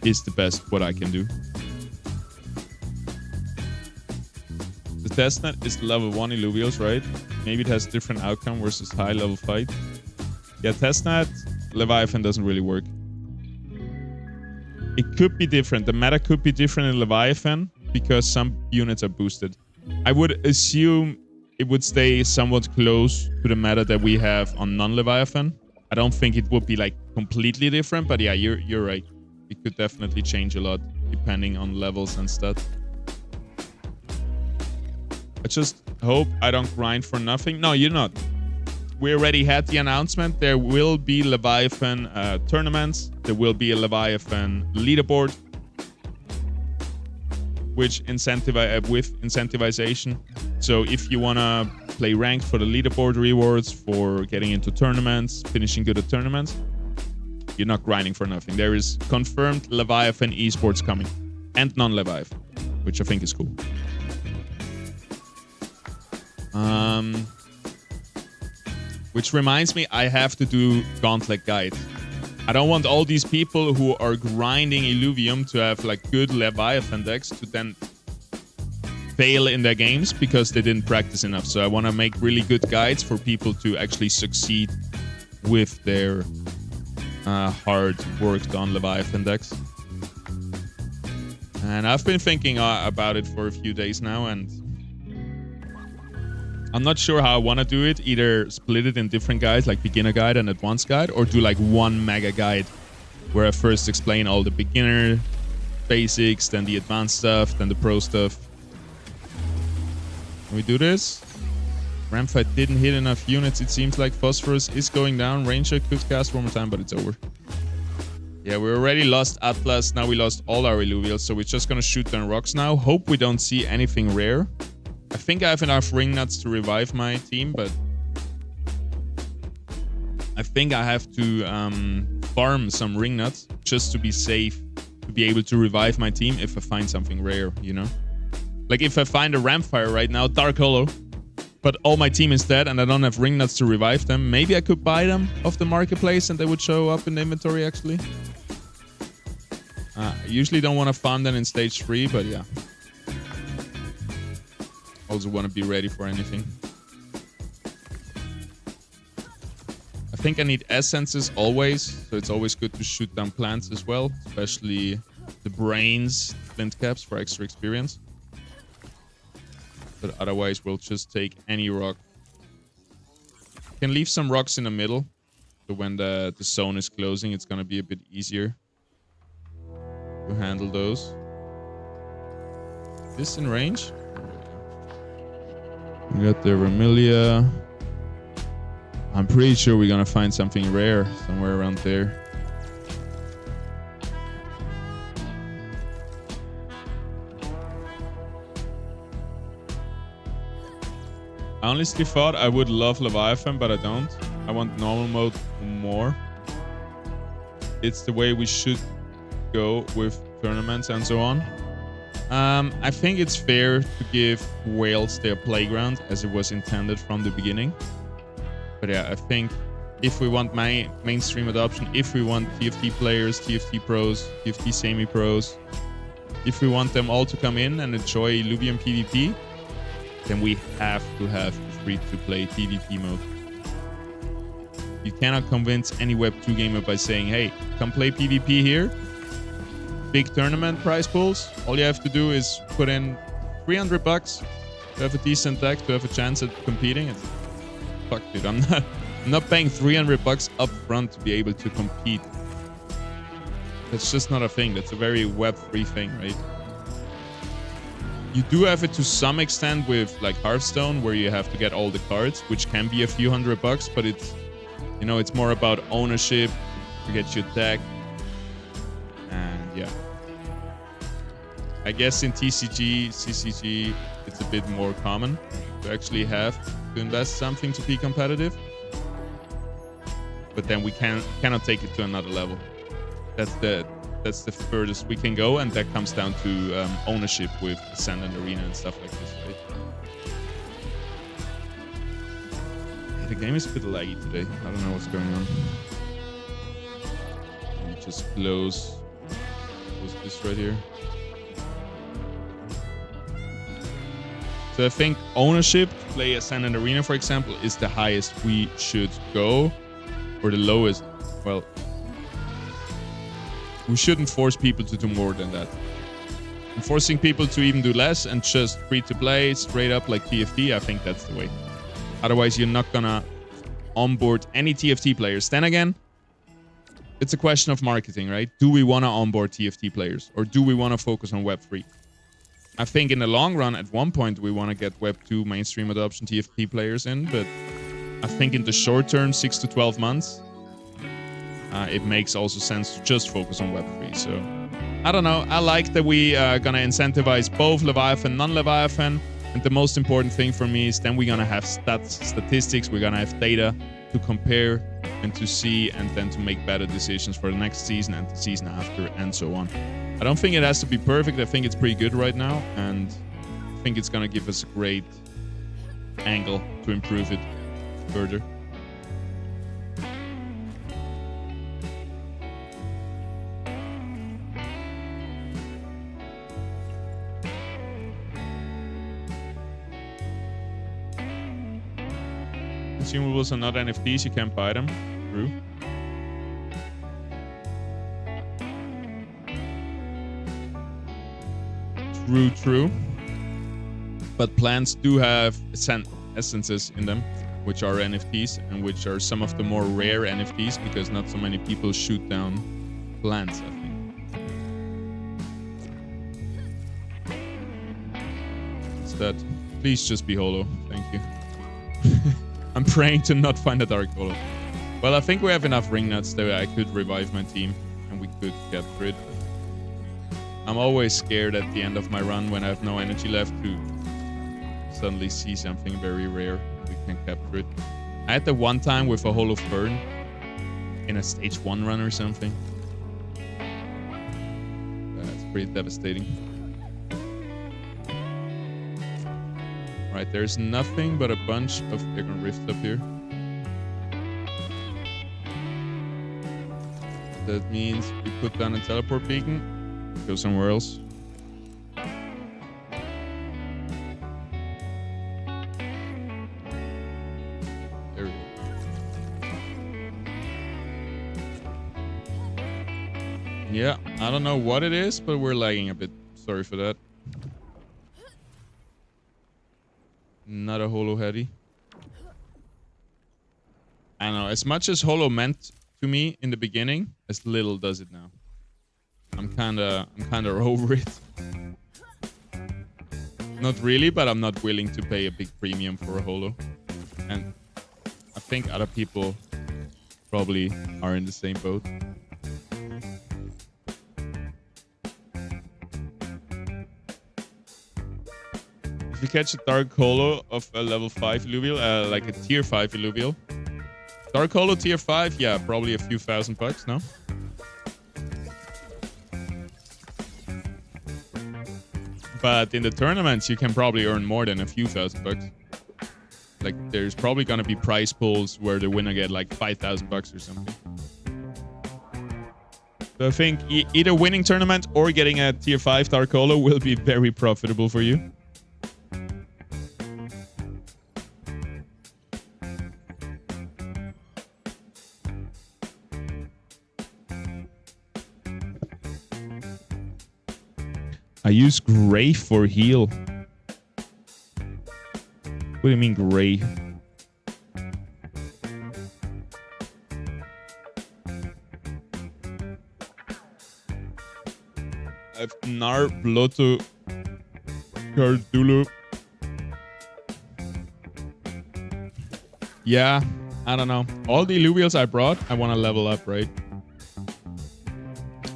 is the best what I can do. The testnet is level 1 Illuvials, right? Maybe it has different outcome versus high level fight. Yeah, testnet, Leviathan doesn't really work. It could be different. The meta could be different in Leviathan because some units are boosted. I would assume it would stay somewhat close to the meta that we have on non-Leviathan. I don't think it would be like completely different, but yeah, you're right. It could definitely change a lot depending on levels and stuff. I just hope I don't grind for nothing. No, you're not. We already had the announcement. There will be Leviathan tournaments. There will be a Leviathan leaderboard, which with incentivization. So if you want to play ranked for the leaderboard rewards, for getting into tournaments, finishing good at tournaments, you're not grinding for nothing. There is confirmed Leviathan esports coming, and non-Leviathan, which I think is cool. Which reminds me, I have to do Gauntlet Guide. I don't want all these people who are grinding Illuvium to have like good Leviathan decks to then fail in their games because they didn't practice enough. So I want to make really good guides for people to actually succeed with their hard worked on Leviathan decks. And I've been thinking about it for a few days now, and I'm not sure how I want to do it. Either split it in different guides, like beginner guide and advanced guide, or do like one mega guide where I first explain all the beginner basics, then the advanced stuff, then the pro stuff. Can we do this? Ramp fight didn't hit enough units. It seems like Phosphorus is going down. Ranger could cast one more time, but it's over. Yeah, we already lost Atlas. Now we lost all our Illuvials, so we're just gonna shoot down rocks now. Hope we don't see anything rare. I think I have enough ring nuts to revive my team, but I think I have to farm some ring nuts just to be safe, to be able to revive my team if I find something rare, you know? Like if I find a Rampfire right now, Dark Hollow, but all my team is dead and I don't have ring nuts to revive them, maybe I could buy them off the marketplace and they would show up in the inventory actually. I usually don't want to farm them in stage 3, but yeah. Also want to be ready for anything. I think I need essences always, so it's always good to shoot down plants as well, especially the brains, flint caps for extra experience. But otherwise we'll just take any rock. Can leave some rocks in the middle, so when the zone is closing it's gonna be a bit easier to handle those. Is this in range? We got the Vermilia. I'm pretty sure we're gonna find something rare somewhere around there. I honestly thought I would love Leviathan, but I don't. I want normal mode more. It's the way we should go with tournaments and so on. I think it's fair to give whales their playground as it was intended from the beginning. But yeah, I think if we want mainstream adoption, if we want TFT players, TFT pros, TFT semi-pros, if we want them all to come in and enjoy Illuvium PvP, then we have to have free-to-play PvP mode. You cannot convince any Web 2 gamer by saying, hey, come play PvP here. Big tournament prize pools. All you have to do is put in $300 to have a decent deck, to have a chance at competing. It's fuck, dude. I'm not paying $300 up front to be able to compete. That's just not a thing. That's a very Web 3 thing, right? You do have it to some extent with like Hearthstone, where you have to get all the cards, which can be a few $100, but it's, you know, it's more about ownership to get your deck. And yeah, I guess in TCG, CCG, it's a bit more common to actually have to invest something to be competitive. But then we cannot take it to another level. That's the furthest we can go, and that comes down to ownership with Ascendant Arena and stuff like this, right? Yeah, the game is a bit laggy today. I don't know what's going on. Let me just close this right here. So I think ownership to play Ascendant Arena, for example, is the highest we should go, or the lowest. Well, we shouldn't force people to do more than that. And forcing people to even do less and just free to play straight up like TFT, I think that's the way. Otherwise, you're not gonna onboard any TFT players. Then again, it's a question of marketing, right? Do we want to onboard TFT players, or do we want to focus on Web 3? I think in the long run, at one point, we want to get Web 2 mainstream adoption TFT players in, but I think in the short term, 6 to 12 months, it makes also sense to just focus on Web 3. So I don't know. I like that we are going to incentivize both Leviathan, non-Leviathan. And the most important thing for me is then we're going to have statistics. We're going to have data to compare and to see, and then to make better decisions for the next season and the season after and so on. I don't think it has to be perfect. I think it's pretty good right now. And I think it's going to give us a great angle to improve it further. Consumables are not NFTs, you can't buy them. True. true. But plants do have essences in them, which are NFTs, and which are some of the more rare NFTs because not so many people shoot down plants, I think. That please just be holo. Thank you. I'm praying to not find a dark holo. Well, I think we have enough ring nuts that I could revive my team and we could capture it. I'm always scared at the end of my run when I have no energy left to suddenly see something very rare and we can capture it. I had the one time with a holo fern in a stage 1 run or something. That's pretty devastating. Right, there's nothing but a bunch of Ignorant Rifts up here. That means we put down a teleport beacon, go somewhere else. There we go. Yeah, I don't know what it is, but we're lagging a bit. Sorry for that. Not a holo heady. I don't know. As much as holo meant to me in the beginning, as little does it now. I'm kinda over it. Not really, but I'm not willing to pay a big premium for a holo. And I think other people probably are in the same boat. If you catch a dark holo of a level 5 Illuvial, like a tier 5 Illuvial. Dark holo tier 5, yeah, probably a few $1,000, no? But in the tournaments, you can probably earn more than a few $1,000. Like, there's probably gonna be prize pools where the winner get like $5,000 or something. So I think either winning tournament or getting a tier 5 dark holo will be very profitable for you. I use gray for heal. What do you mean gray? I have Nar, Blotto, Cardulu. Yeah, I don't know. All the Illuvials I brought, I want to level up, right?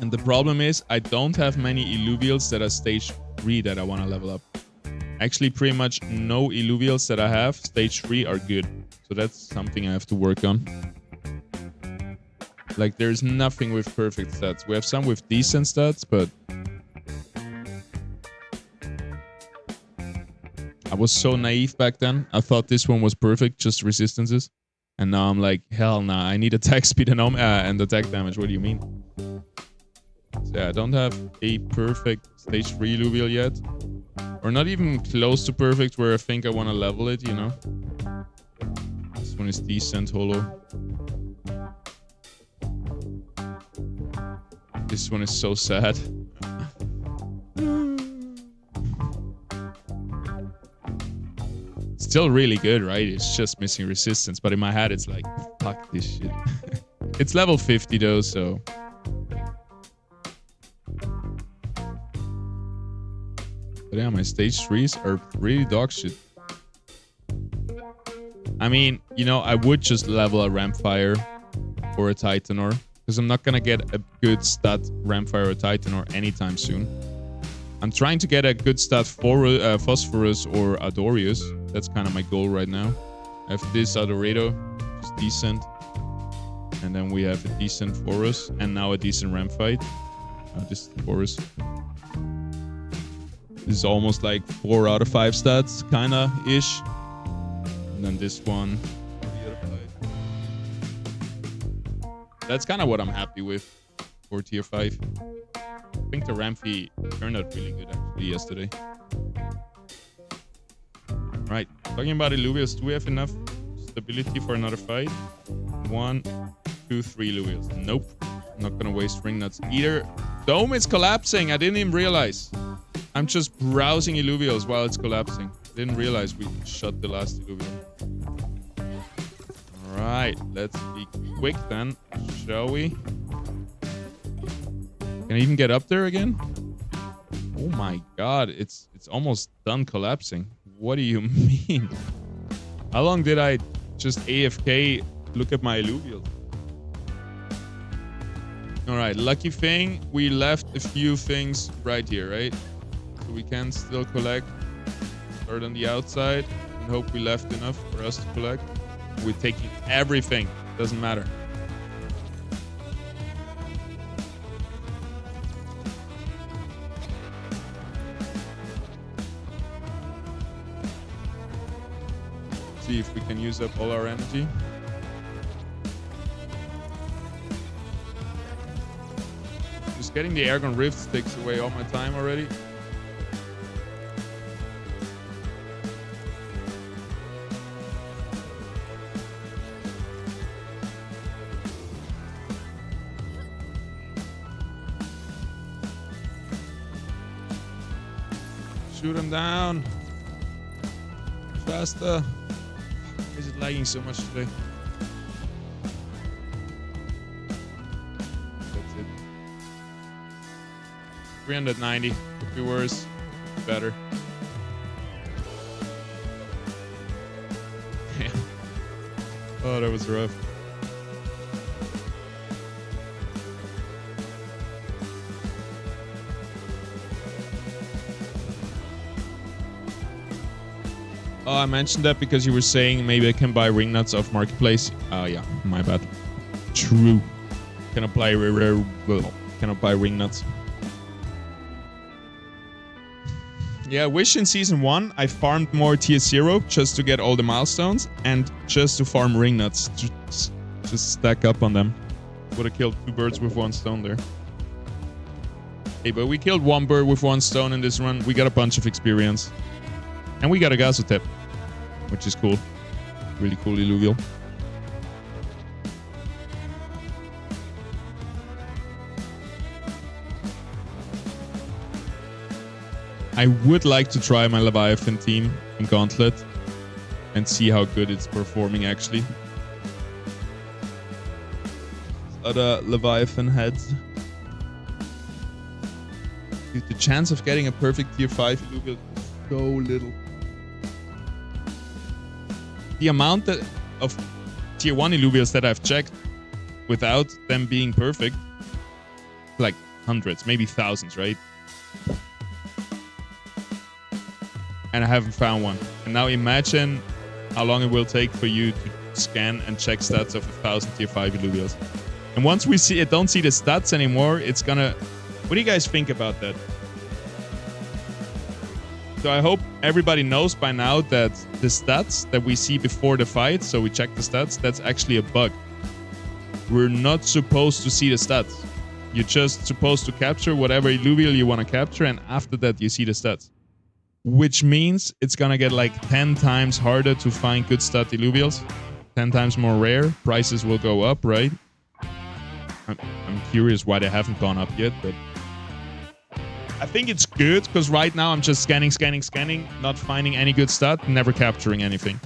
And the problem is, I don't have many Illuvials that are stage 3 that I want to level up. Actually, pretty much no Illuvials that I have, stage 3 are good. So that's something I have to work on. Like, there's nothing with perfect stats. We have some with decent stats, but... I was so naive back then. I thought this one was perfect, just resistances. And now I'm like, hell nah, I need attack speed and attack damage. What do you mean? So yeah, I don't have a perfect stage 3 Illuvial yet. Or not even close to perfect where I think I want to level it, you know? This one is decent holo. This one is so sad. Still really good, right? It's just missing resistance. But in my head, it's like, fuck this shit. It's level 50 though, so... But yeah, my stage 3s are really dog shit. I mean, you know, I would just level a Rampfire or a Titanor. Because I'm not gonna get a good stat Rampfire or Titanor anytime soon. I'm trying to get a good stat for Phosphorus or Adorius. That's kind of my goal right now. I have this Adoredo, which is decent. And then we have a decent Forest. And now a decent Rampfight. This Forest. This is almost like 4 out of 5 stats, kinda ish. And then this one. That's kind of what I'm happy with for tier 5. I think the Rampy turned out really good actually yesterday. Right, talking about Illuvials, do we have enough stability for another fight? 1, 2, 3 Illuvials. Nope. I'm not gonna waste ring nuts either. Dome is collapsing. I didn't even realize. I'm just browsing Illuvials while it's collapsing. Didn't realize we shut the last Illuvium. Alright, let's be quick then, shall we? Can I even get up there again? Oh my god, it's almost done collapsing. What do you mean? How long did I just AFK look at my Illuvials? Alright, lucky thing, we left a few things right here, right? So we can still collect. Start on the outside and hope we left enough for us to collect. We're taking everything, doesn't matter. See if we can use up all our energy. Just getting the Airgun Rifts takes away all my time already. Shoot him down. Faster. Why is it lagging so much today? That's it. 390. Could be worse. Could be better. Oh, that was rough. Oh, I mentioned that because you were saying maybe I can buy ring nuts off Marketplace. Oh, yeah, my bad. True. Cannot buy ring nuts. Yeah, Wish in Season 1, I farmed more Tier 0 just to get all the milestones and just to farm ring nuts. Just stack up on them. Would have killed 2 birds with 1 stone there. Hey, but we killed 1 bird with 1 stone in this run. We got a bunch of experience. And we got a Gazotep, which is cool. Really cool Illuvial. I would like to try my Leviathan team in Gauntlet and see how good it's performing actually. Other Leviathan heads. Dude, the chance of getting a perfect tier 5 Illuvial is so little. The amount of tier 1 Illuvials that I've checked without them being perfect, like hundreds, maybe thousands, right? And I haven't found one. And now imagine how long it will take for you to scan and check stats of 1,000 tier 5 Illuvials. And once we don't see the stats anymore, it's gonna... What do you guys think about that? So I hope everybody knows by now that the stats that we see before the fight, so we check the stats, that's actually a bug. We're not supposed to see the stats. You're just supposed to capture whatever Illuvial you want to capture, and after that you see the stats. Which means it's gonna get like 10 times harder to find good stat Illuvials. 10 times more rare. Prices will go up, right? I'm curious why they haven't gone up yet, but... I think it's good, because right now I'm just scanning, not finding any good stat, never capturing anything.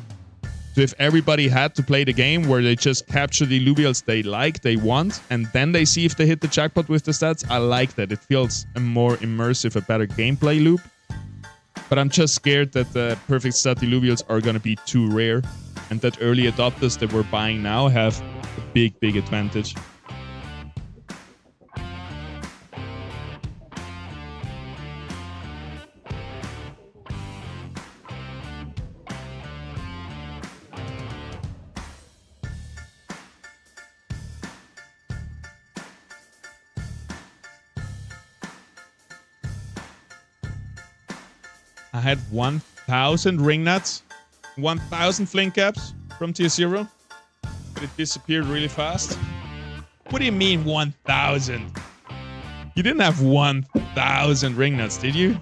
So if everybody had to play the game where they just capture the Illuvials they like, they want, and then they see if they hit the jackpot with the stats, I like that. It feels a more immersive, a better gameplay loop. But I'm just scared that the perfect stat Illuvials are going to be too rare, and that early adopters that we're buying now have a big advantage. I had 1,000 ring nuts, 1,000 flink caps from tier 0, but it disappeared really fast. What do you mean 1,000? You didn't have 1,000 ring nuts, did you?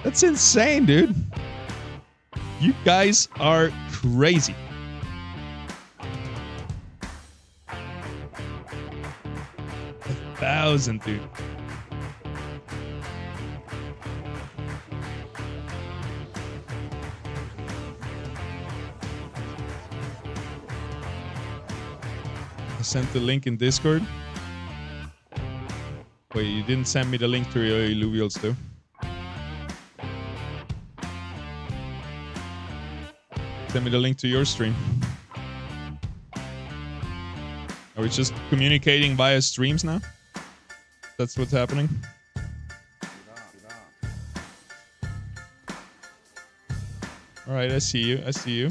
That's insane, dude. You guys are crazy. $1,000, dude. I sent the link in Discord. Wait, you didn't send me the link to your Illuvials too? Send me the link to your stream. Are we just communicating via streams now? That's what's happening? Alright, I see you. I see you.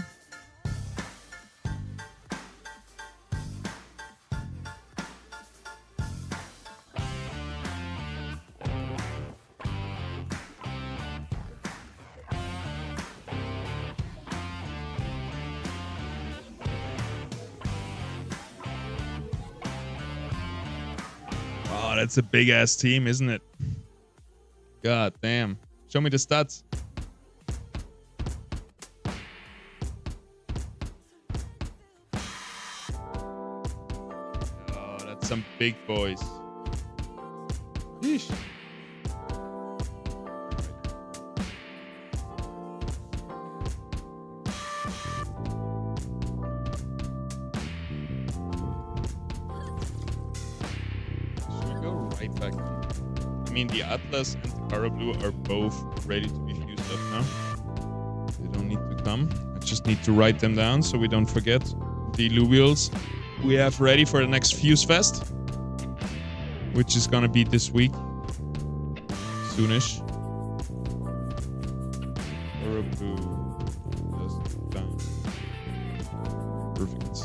Oh, that's a big ass team, isn't it? God damn. Show me the stats. Oh, that's some big boys. Yeesh. I mean, the Atlas and the Cara Blue are both ready to be fused up now. They don't need to come. I just need to write them down so we don't forget. The Illuvials we have ready for the next Fuse Fest, which is gonna be this week. Soonish. Cara Blue. Just done. Perfect.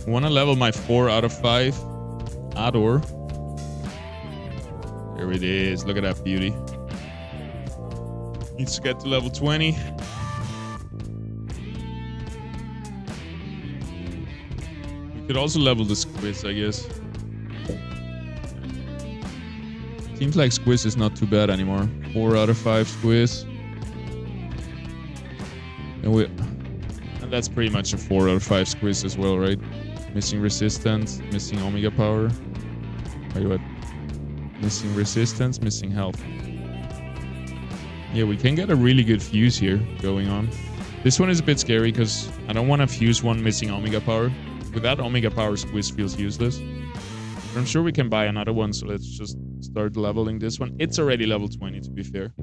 I want to level my 4 out of 5 Ador. Here it is. Look at that beauty. Needs to get to level 20. We could also level the Squiz, I guess. Seems like Squiz is not too bad anymore. 4 out of 5 Squiz. And that's pretty much a 4 out of 5 Squiz as well, right? Missing resistance, missing omega power. Tell you what. Missing resistance, missing health. Yeah, we can get a really good fuse here going on. This one is a bit scary because I don't want to fuse one missing omega power. Without omega power, Squiz feels useless. But I'm sure we can buy another one, so let's just start leveling this one. It's already level 20, to be fair.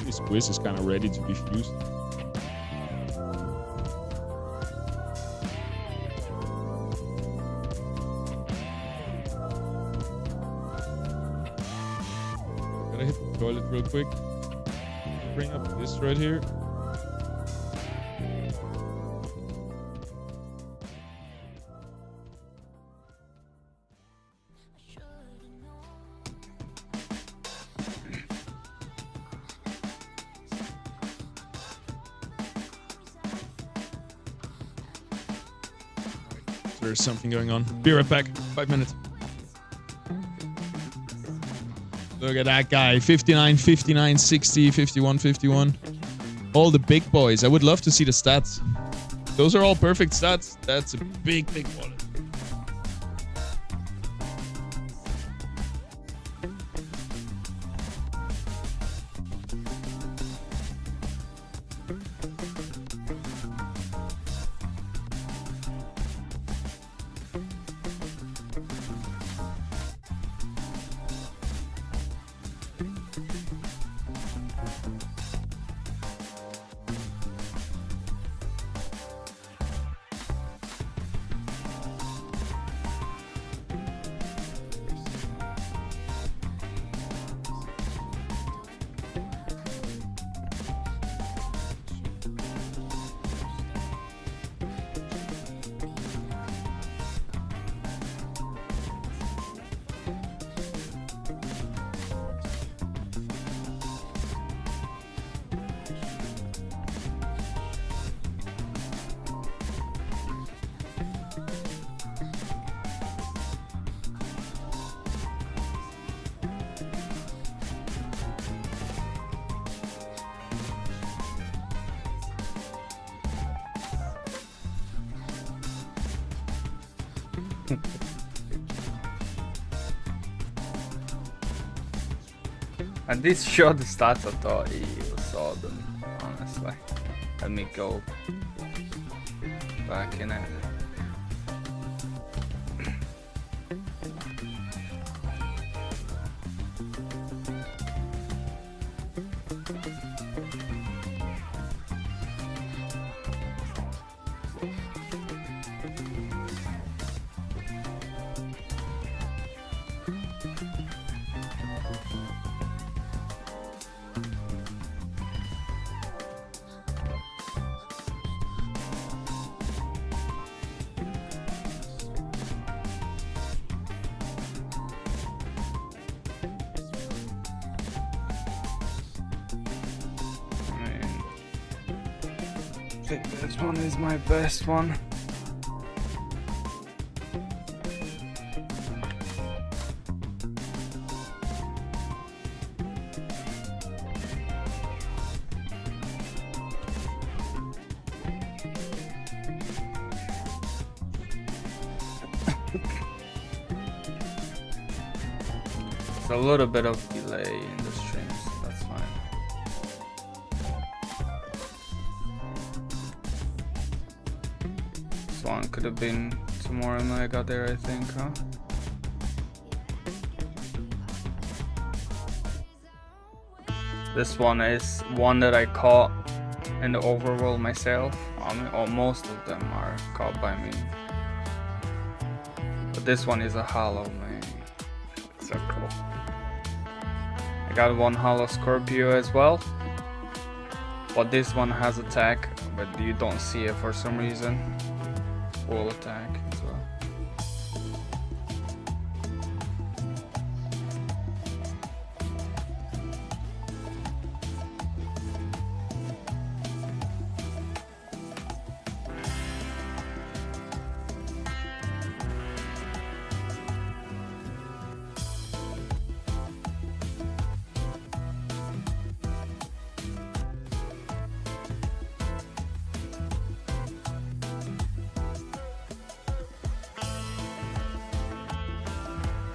This Squiz is kind of ready to be fused. Toilet real quick. Bring up this right here. There's something going on. Be right back. 5 minutes. Look at that guy. 59, 59, 60, 51, 51. All the big boys. I would love to see the stats. Those are all perfect stats. That's a big, big wallet. And this showed the stats. I thought you saw them, honestly. Let me go back in it. I think this one is my best one. It's a little bit of delay in the streams, that's fine. This one could have been tomorrow when I got there, I think, huh? This one is one that I caught in the overworld myself. I mean, most of them are caught by me. But this one is a hollow, man. So cool. I got one hollow Scorpio as well. But this one has attack, but you don't see it for some reason. Full attack as well.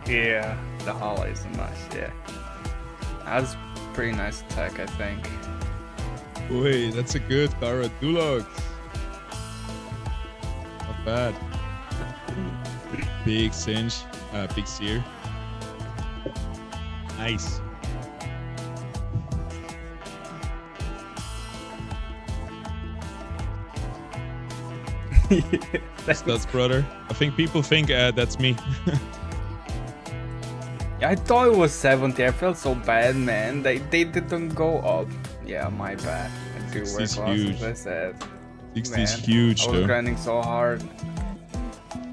Yeah, the hollow is nice, yeah. That's pretty nice attack, I think. Wait, that's a good Kara Dulux. Not bad. Big cinch, big sear. Nice. That's brother. I think people think that's me. I thought it was 70. I felt so bad, man. They didn't go up. Yeah, my bad. I do work He's lots, huge. as I said. 60 is huge, I was though. grinding so hard.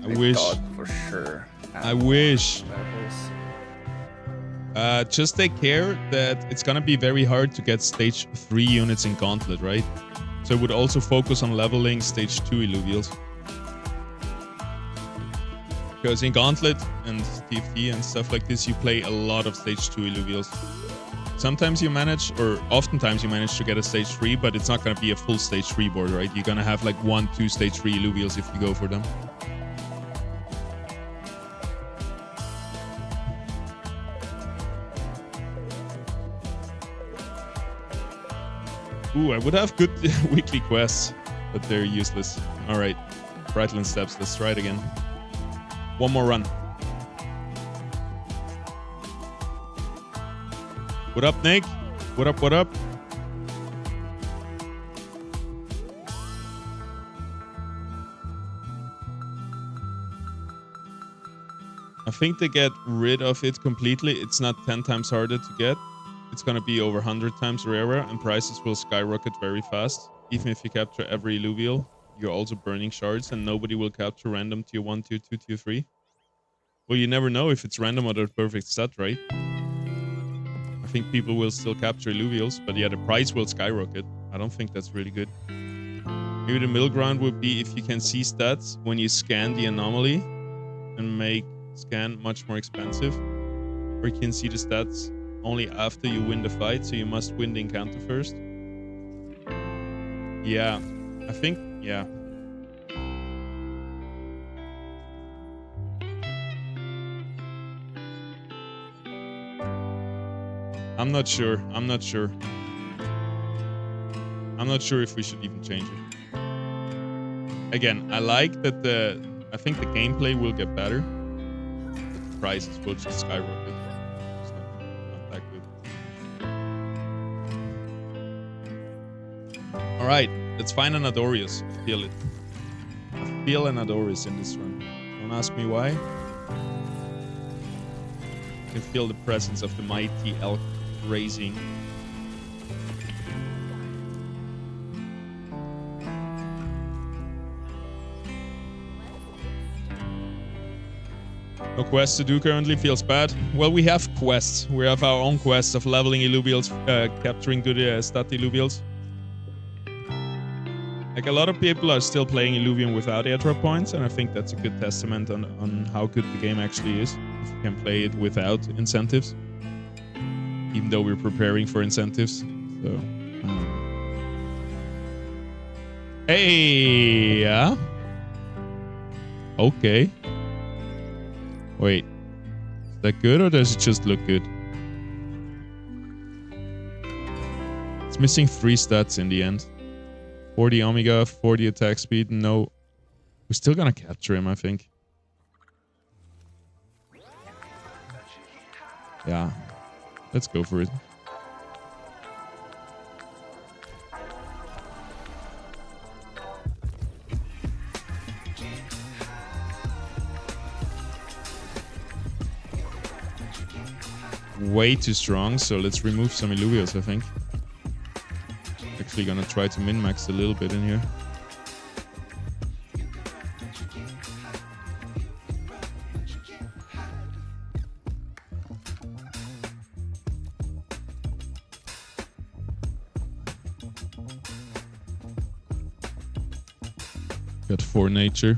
I wish. Thought for sure. I wish. Levels. Just take care that it's gonna be very hard to get stage 3 units in Gauntlet, right? So I would also focus on leveling stage 2 Illuvials. Because in Gauntlet and TFT and stuff like this, you play a lot of stage 2 Illuvials. Sometimes you manage, or oftentimes you manage to get a stage 3, but it's not going to be a full stage 3 board, right? You're going to have like 1-2 stage 3 Illuvials if you go for them. Ooh, I would have good weekly quests, but they're useless. Alright, Brightland Steps, let's try it again. One more run. What up, Nick? What up, what up? I think they get rid of it completely. It's not 10 times harder to get. It's gonna be over 100 times rarer, and prices will skyrocket very fast. Even if you capture every Illuvial, you're also burning shards, and nobody will capture random tier 1, tier 2, tier 3. Well, you never know if it's random or the perfect stat, right? I think people will still capture Illuvials, but yeah, the price will skyrocket. I don't think that's really good. Maybe the middle ground would be if you can see stats when you scan the anomaly and make scan much more expensive. Or you can see the stats only after you win the fight, so you must win the encounter first. Yeah, I think, yeah. I'm not sure. I'm not sure. I'm not sure if we should even change it. Again, I like that I think the gameplay will get better, but the prices will just skyrocket. It's not that good. All right, let's find an Adorius. I feel it. I feel an Adorius in this run. Don't ask me why. I can feel the presence of the mighty elk raising. No quests to do currently, feels bad. Well, we have quests. We have our own quests of leveling Illuvials, capturing good stat Illuvials. Like, a lot of people are still playing Illuvium without airdrop points, and I think that's a good testament on how good the game actually is. If you can play it without incentives. Even though we're preparing for incentives. So, hey, yeah. Okay. Wait, is that good or does it just look good? It's missing 3 stats in the end. 40 Omega, 40 attack speed. No, we're still gonna capture him, I think. Yeah, let's go for it. Way too strong, so let's remove some Illuvials, I think. Actually gonna try to min-max a little bit in here. Got 4 nature.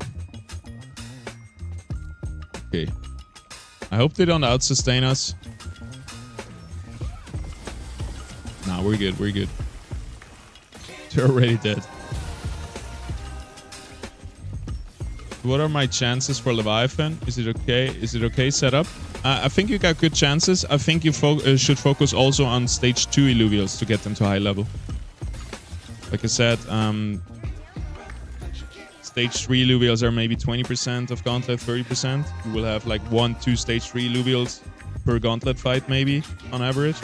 Okay. I hope they don't out-sustain us. Nah, we're good, we're good. They're already dead. What are my chances for Leviathan? Is it okay? Is it okay setup? I think you got good chances. I think you should focus also on stage 2 Illuvials to get them to high level. Like I said, stage 3 Illuvials are maybe 20% of Gauntlet, 30%. You will have like 1-2 stage 3 Illuvials per Gauntlet fight maybe, on average.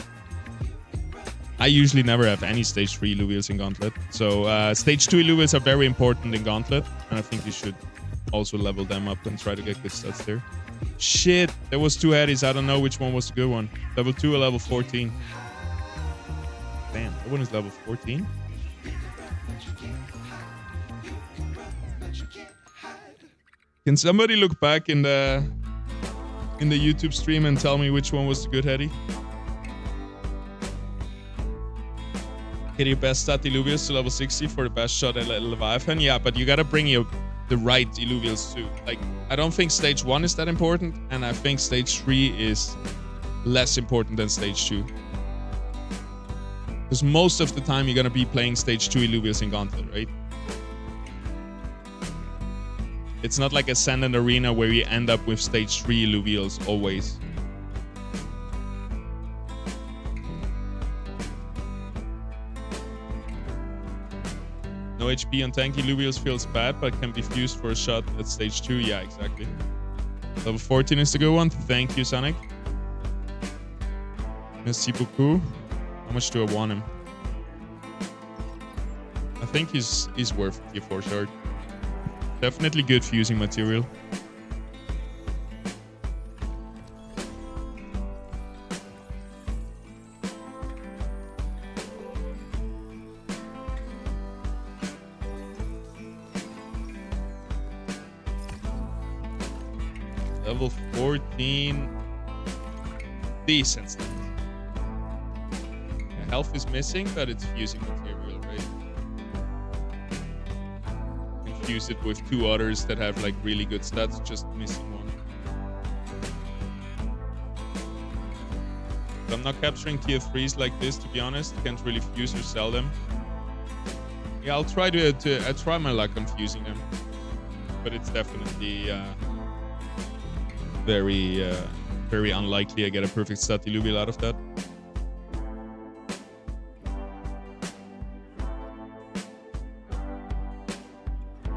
I usually never have any stage 3 Illuvials in Gauntlet. So stage 2 Illuvials are very important in Gauntlet. And I think you should also level them up and try to get good stats there. Shit, there was 2 headies. I don't know which one was the good one. Level 2 or level 14? Damn, that one is level 14? Can somebody look back in the YouTube stream and tell me which one was the good heady? Get your best stat Illuvials to level 60 for the best shot at Leviathan. Yeah, but you gotta bring the right Illuvials too. Like, I don't think stage 1 is that important, and I think stage 3 is less important than stage 2. Because most of the time you're gonna be playing stage 2 Illuvials in Gauntlet, right? It's not like Ascendant Arena where you end up with stage 3 Illuvials always. No HP on tanky Illuvials feels bad, but can be fused for a shot at stage 2. Yeah, exactly. Level 14 is the good one. Thank you, Sonic. Merci beaucoup. How much do I want him? I think he's worth tier 4 shard. Definitely good fusing material. Level 14. Decent stuff. Yeah, health is missing, but it's fusing material, right? You can fuse it with 2 others that have like really good stats, just missing one. But I'm not capturing tier 3s like this, to be honest. Can't really fuse or sell them. Yeah, I'll try I try my luck on fusing them. But it's definitely very unlikely I get a perfect stat Illuvial out of that.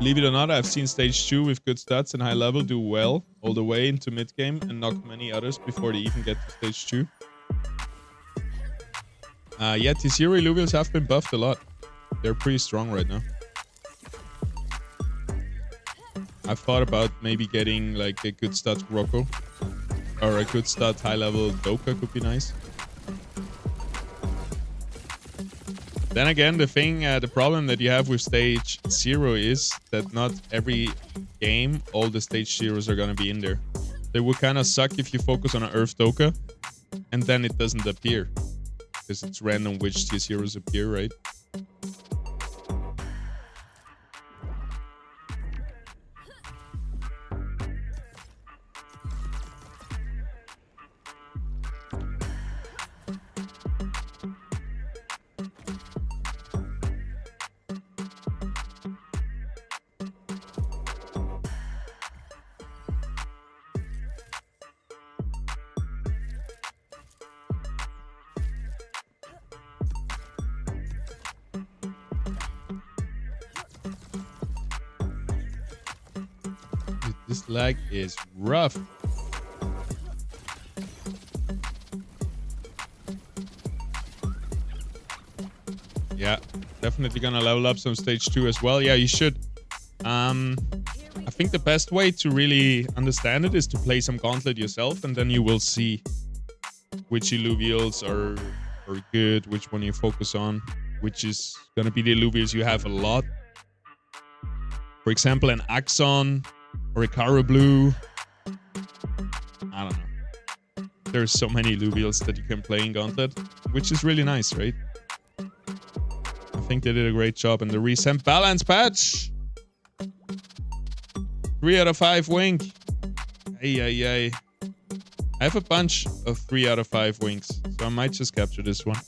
Believe it or not, I've seen stage 2 with good stats and high level do well all the way into mid game and knock many others before they even get to stage 2. Yeah, T0 Illuvials have been buffed a lot. They're pretty strong right now. I've thought about maybe getting like a good stat Rocco or a good stat high level Doka could be nice. Then again, the problem that you have with stage 0 is that not every game all the stage 0s are gonna be in there. They would kind of suck if you focus on an Earth Doka and then it doesn't appear. Because it's random which T0s appear, right? This lag is rough. Yeah, definitely gonna level up some stage 2 as well. Yeah, you should. I think the best way to really understand it is to play some Gauntlet yourself, and then you will see which Illuvials are good, which one you focus on, which is gonna be the Illuvials you have a lot. For example, an Axon or a Caro Blue. I don't know. There's so many Illuvials that you can play in Gauntlet, which is really nice, right? I think they did a great job in the recent balance patch. 3 out of 5 wink. Ay. I have a bunch of 3 out of 5 winks, so I might just capture this one.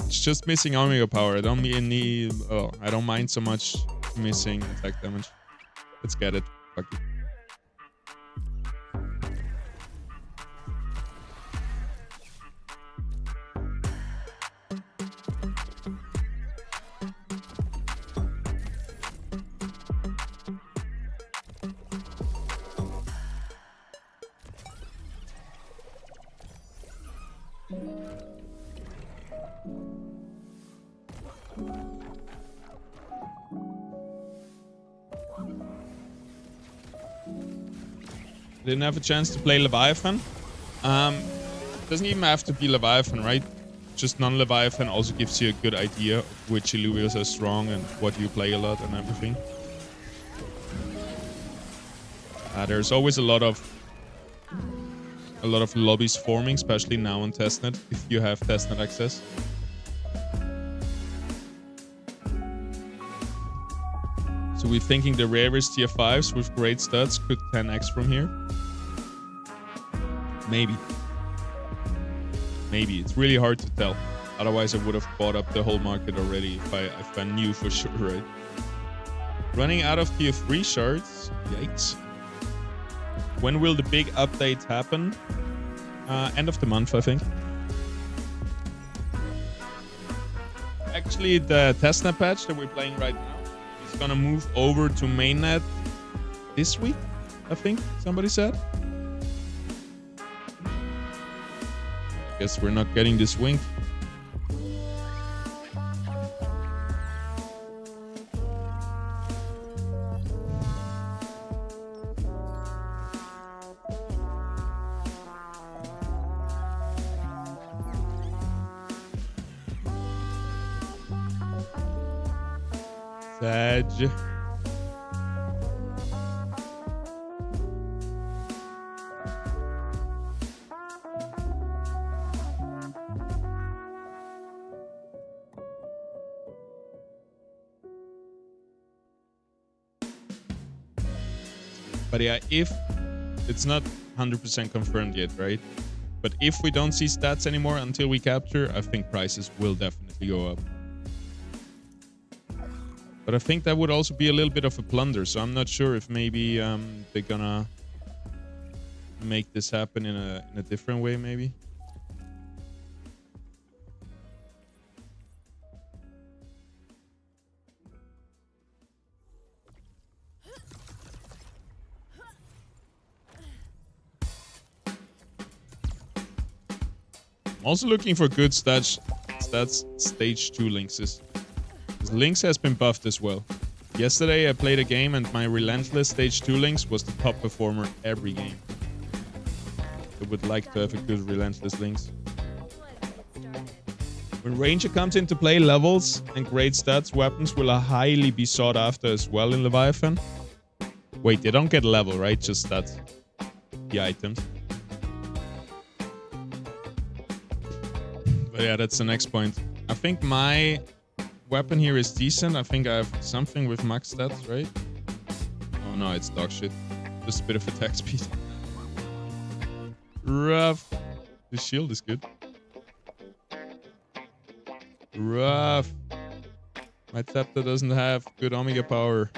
It's just missing Omega power. I don't mind so much missing attack damage. Let's get it. Fuck it. Didn't have a chance to play Leviathan. Doesn't even have to be Leviathan, right? Just non-Leviathan also gives you a good idea of which Illuvials are strong and what you play a lot and everything. There's always a lot of lobbies forming, especially now on testnet, if you have testnet access. So we're thinking the rarest tier 5s with great stats could 10x from here. Maybe. It's really hard to tell. Otherwise, I would have bought up the whole market already if I knew for sure, right? Running out of tier 3 shards. Yikes. When will the big update happen? End of the month, I think. Actually, the testnet patch that we're playing right now is gonna move over to mainnet this week, I think somebody said. Guess we're not getting this wink. Sag. But yeah, if it's not 100% confirmed yet, right? But if we don't see stats anymore until we capture, I think prices will definitely go up. But I think that would also be a little bit of a plunder, so I'm not sure if maybe they're gonna make this happen in a different way, maybe. I'm also looking for good stats stage 2 Lynxes. Because Lynx has been buffed as well. Yesterday I played a game and my Relentless stage 2 Lynx was the top performer every game. I would like to have a good Relentless Lynx. When Ranger comes into play, levels and great stats weapons will highly be sought after as well in Leviathan. Wait, they don't get level, right? Just stats. The items. But yeah, that's the next point. I think my weapon here is decent. I think I have something with max stats, right? Oh no, it's dog shit. Just a bit of attack speed. Rough. The shield is good. Rough. My Tepta doesn't have good Omega power.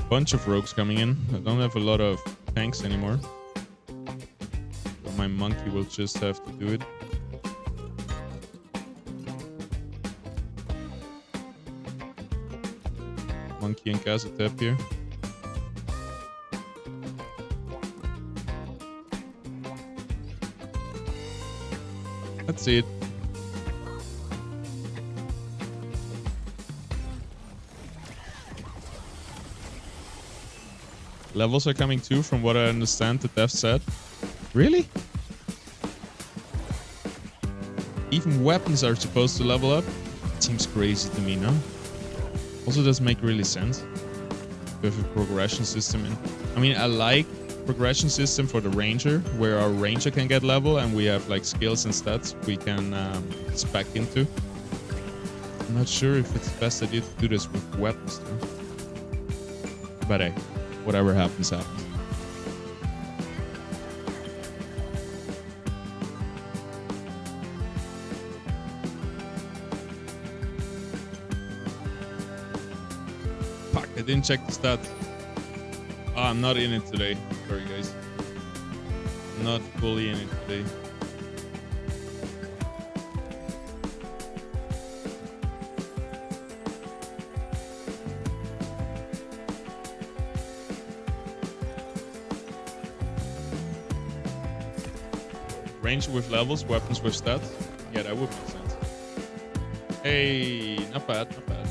Bunch of rogues coming in. I don't have a lot of tanks anymore. So my monkey will just have to do it. Monkey and Gazatep here. That's it. Levels are coming too, from what I understand, the dev said. Really? Even weapons are supposed to level up? It seems crazy to me, no? Also doesn't make really sense. We have a progression system in. I mean, I like progression system for the ranger, where our ranger can get level and we have like skills and stats we can spec into. I'm not sure if it's the best idea to do this with weapons though. But hey. Whatever happens, happens. Fuck, I didn't check the stats. Oh, I'm not in it today. Sorry, guys. I'm not fully in it today. Ranger with levels, weapons with stats. Yeah, that would make sense. Hey, not bad, not bad.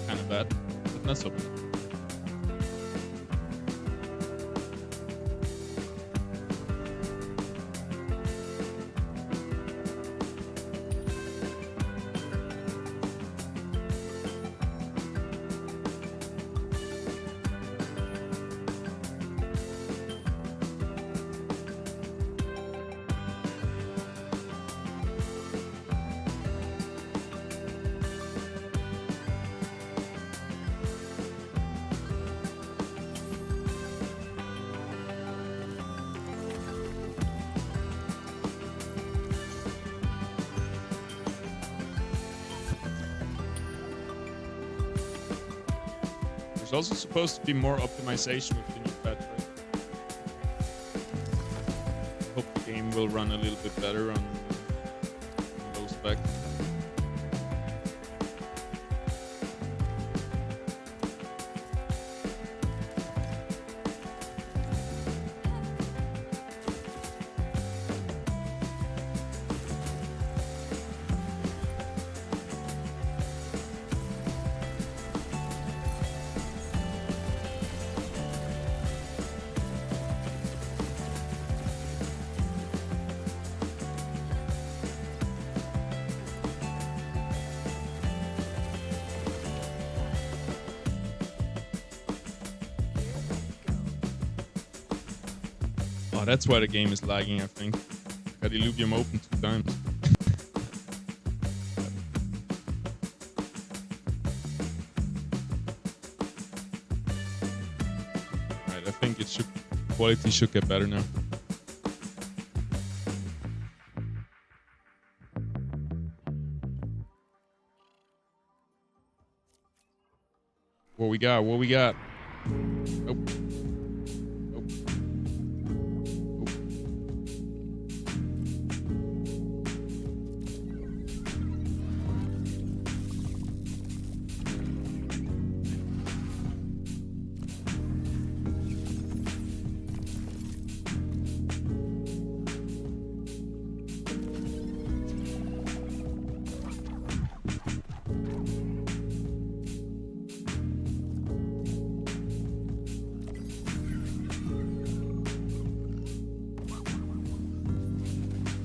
Kind of bad, but not so bad. There's also supposed to be more optimization with the new patch, right? I hope the game will run a little bit better on low spec. Oh, that's why the game is lagging, I think. Got Illuvium open 2 times. Alright, I think quality should get better now. What we got? What we got? Nope. Nope. Nope.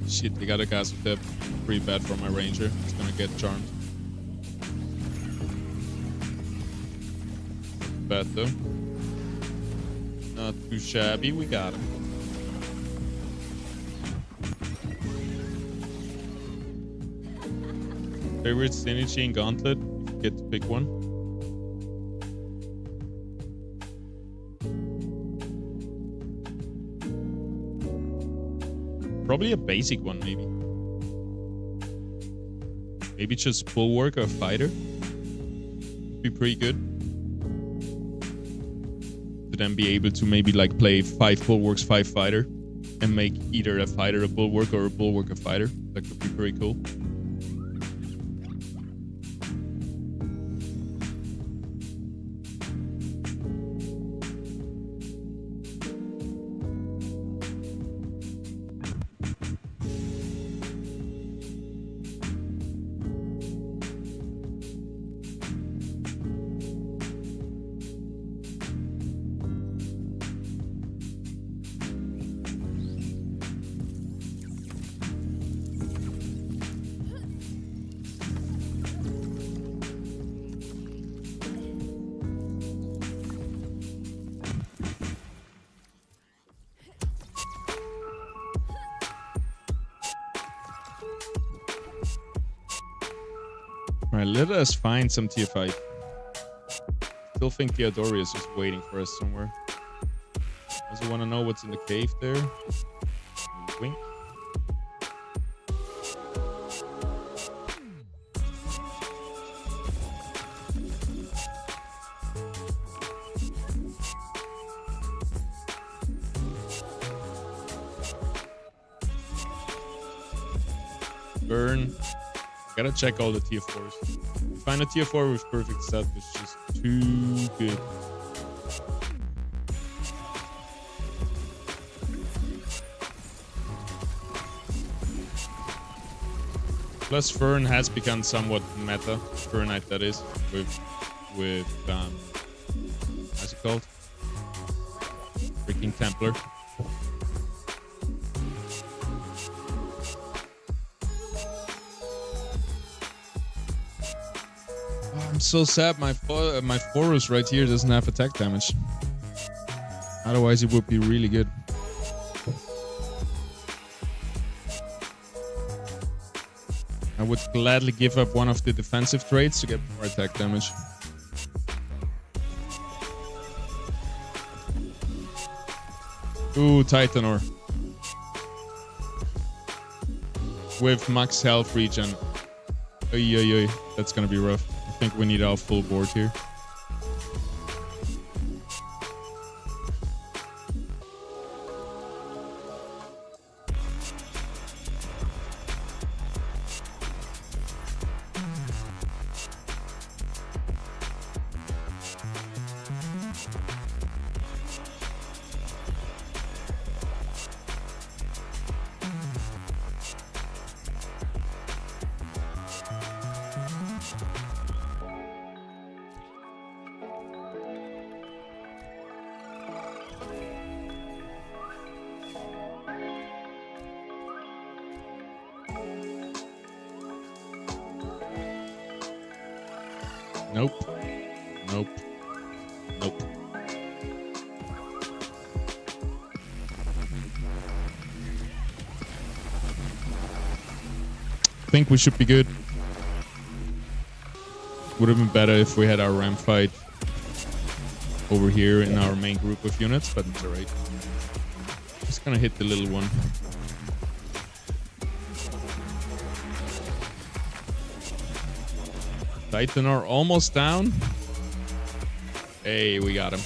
Shit, they got a gas tip. Pretty bad for my ranger. He's gonna get charmed. Bad though. Not too shabby. We got him. Favorite synergy and gauntlet? If you get to pick one. Probably a basic one, maybe. Maybe just bulwark or fighter. Be pretty good. To then be able to maybe like play 5 bulwarks, 5 fighter, and make either a fighter a bulwark or a bulwark a fighter. That could be pretty cool. Alright, let us find some tier 5. Still think Theodori is just waiting for us somewhere. Also want to know what's in the cave there. Wink. Burn. Gotta check all the tier 4s. Find a tier 4 with perfect stat is just too good. Plus Fern has become somewhat meta. Fernite that is, with how's it called? Freaking Templar. I'm so sad my Forest right here doesn't have attack damage. Otherwise it would be really good. I would gladly give up one of the defensive traits to get more attack damage. Ooh, Titanor. With max health regen. Oy, oy, oy. That's gonna be rough. I think we need our full board here. Nope. Nope. Nope. I think we should be good. Would have been better if we had our ramp fight over here in our main group of units, but it's alright. Just gonna hit the little one. Titan are almost down. Hey, we got him.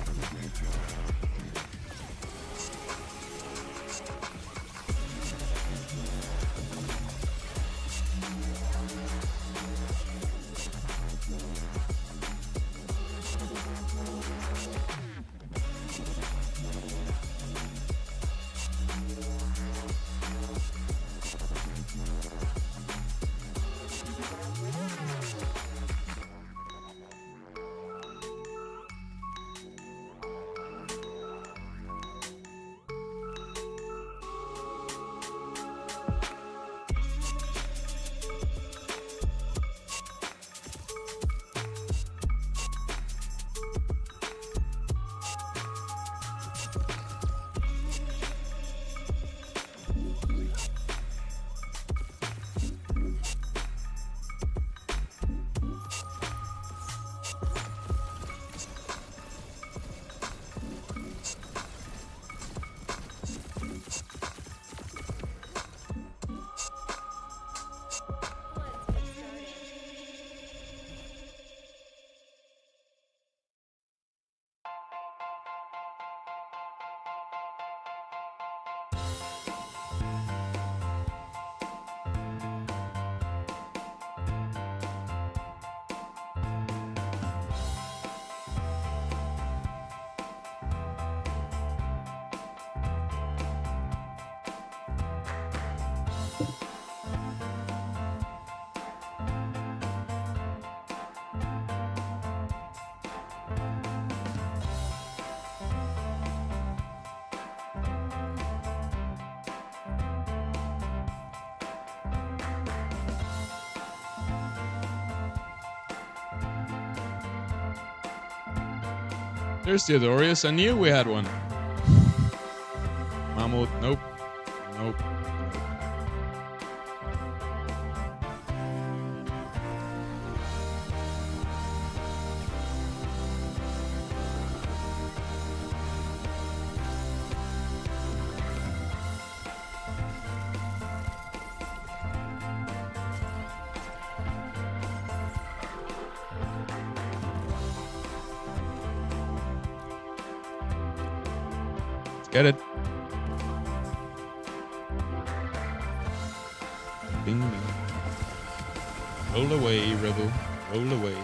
There's Theodorius. I knew we had one. Mammoth. Nope. Nope. Get it. Bing, bing. Roll away, Rebel. Roll away.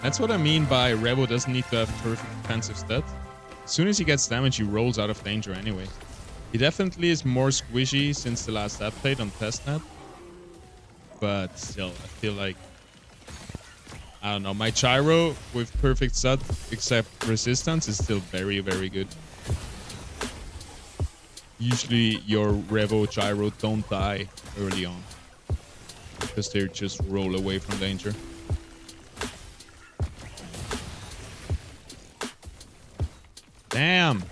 That's what I mean by Rebel doesn't need to have perfect defensive stats. As soon as he gets damage, he rolls out of danger anyway. He definitely is more squishy since the last update on testnet. But still, I feel like... I don't know. My Gyro with perfect stat except resistance is still very, very good. Usually your Revo Gyro don't die early on because they just roll away from danger. Damn!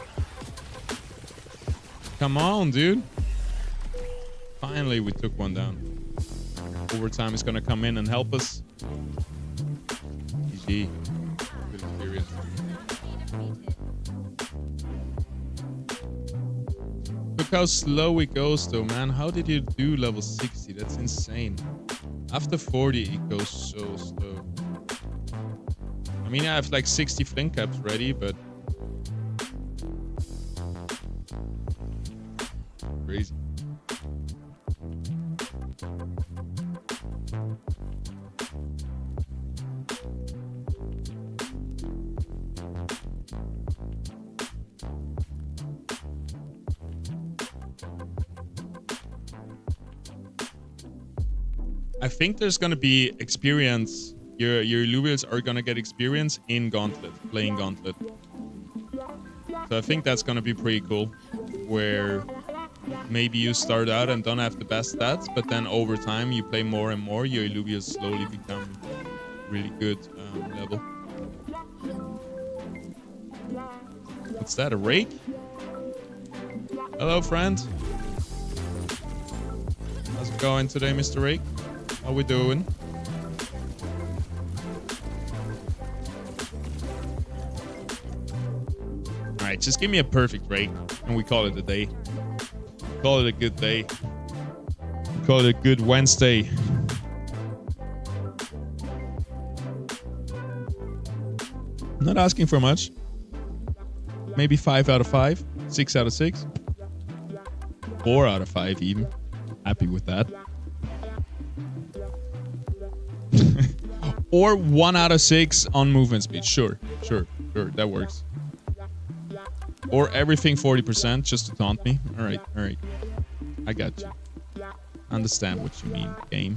Come on, dude! Finally, we took one down. Overtime is gonna come in and help us. GG. Good experience. Look how slow it goes though, man. How did you do level 60? That's insane. After 40 it goes so slow. I mean, I have like 60 flink caps ready, but crazy. I think there's gonna be experience. Your Illuvials are gonna get experience in Gauntlet, playing Gauntlet. So I think that's gonna be pretty cool. Where maybe you start out and don't have the best stats, but then over time you play more and more, your Illuvials slowly become really good level. What's that, a rake? Hello, friend. How's it going today, Mr. Rake? How we doing? Alright, just give me a perfect rake and we call it a day. Call it a good day. Call it a good Wednesday. Not asking for much. maybe 5 out of 5, 6 out of 6, 4 out of 5 even. Happy with that. Or 1 out of 6 on movement speed. Sure, that works. Or everything 40% just to taunt me. All right. I got you. Understand what you mean, game.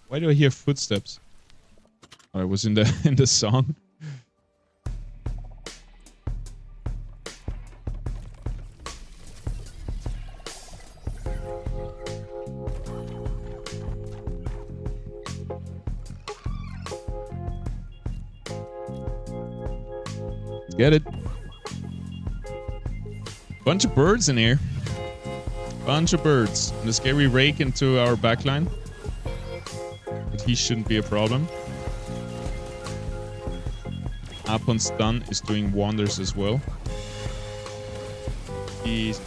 Why do I hear footsteps? Oh, I was in the song. Get it. Bunch of birds in here. Bunch of birds. And the scary rake into our backline. But he shouldn't be a problem. Apon stun is doing wonders as well. He's...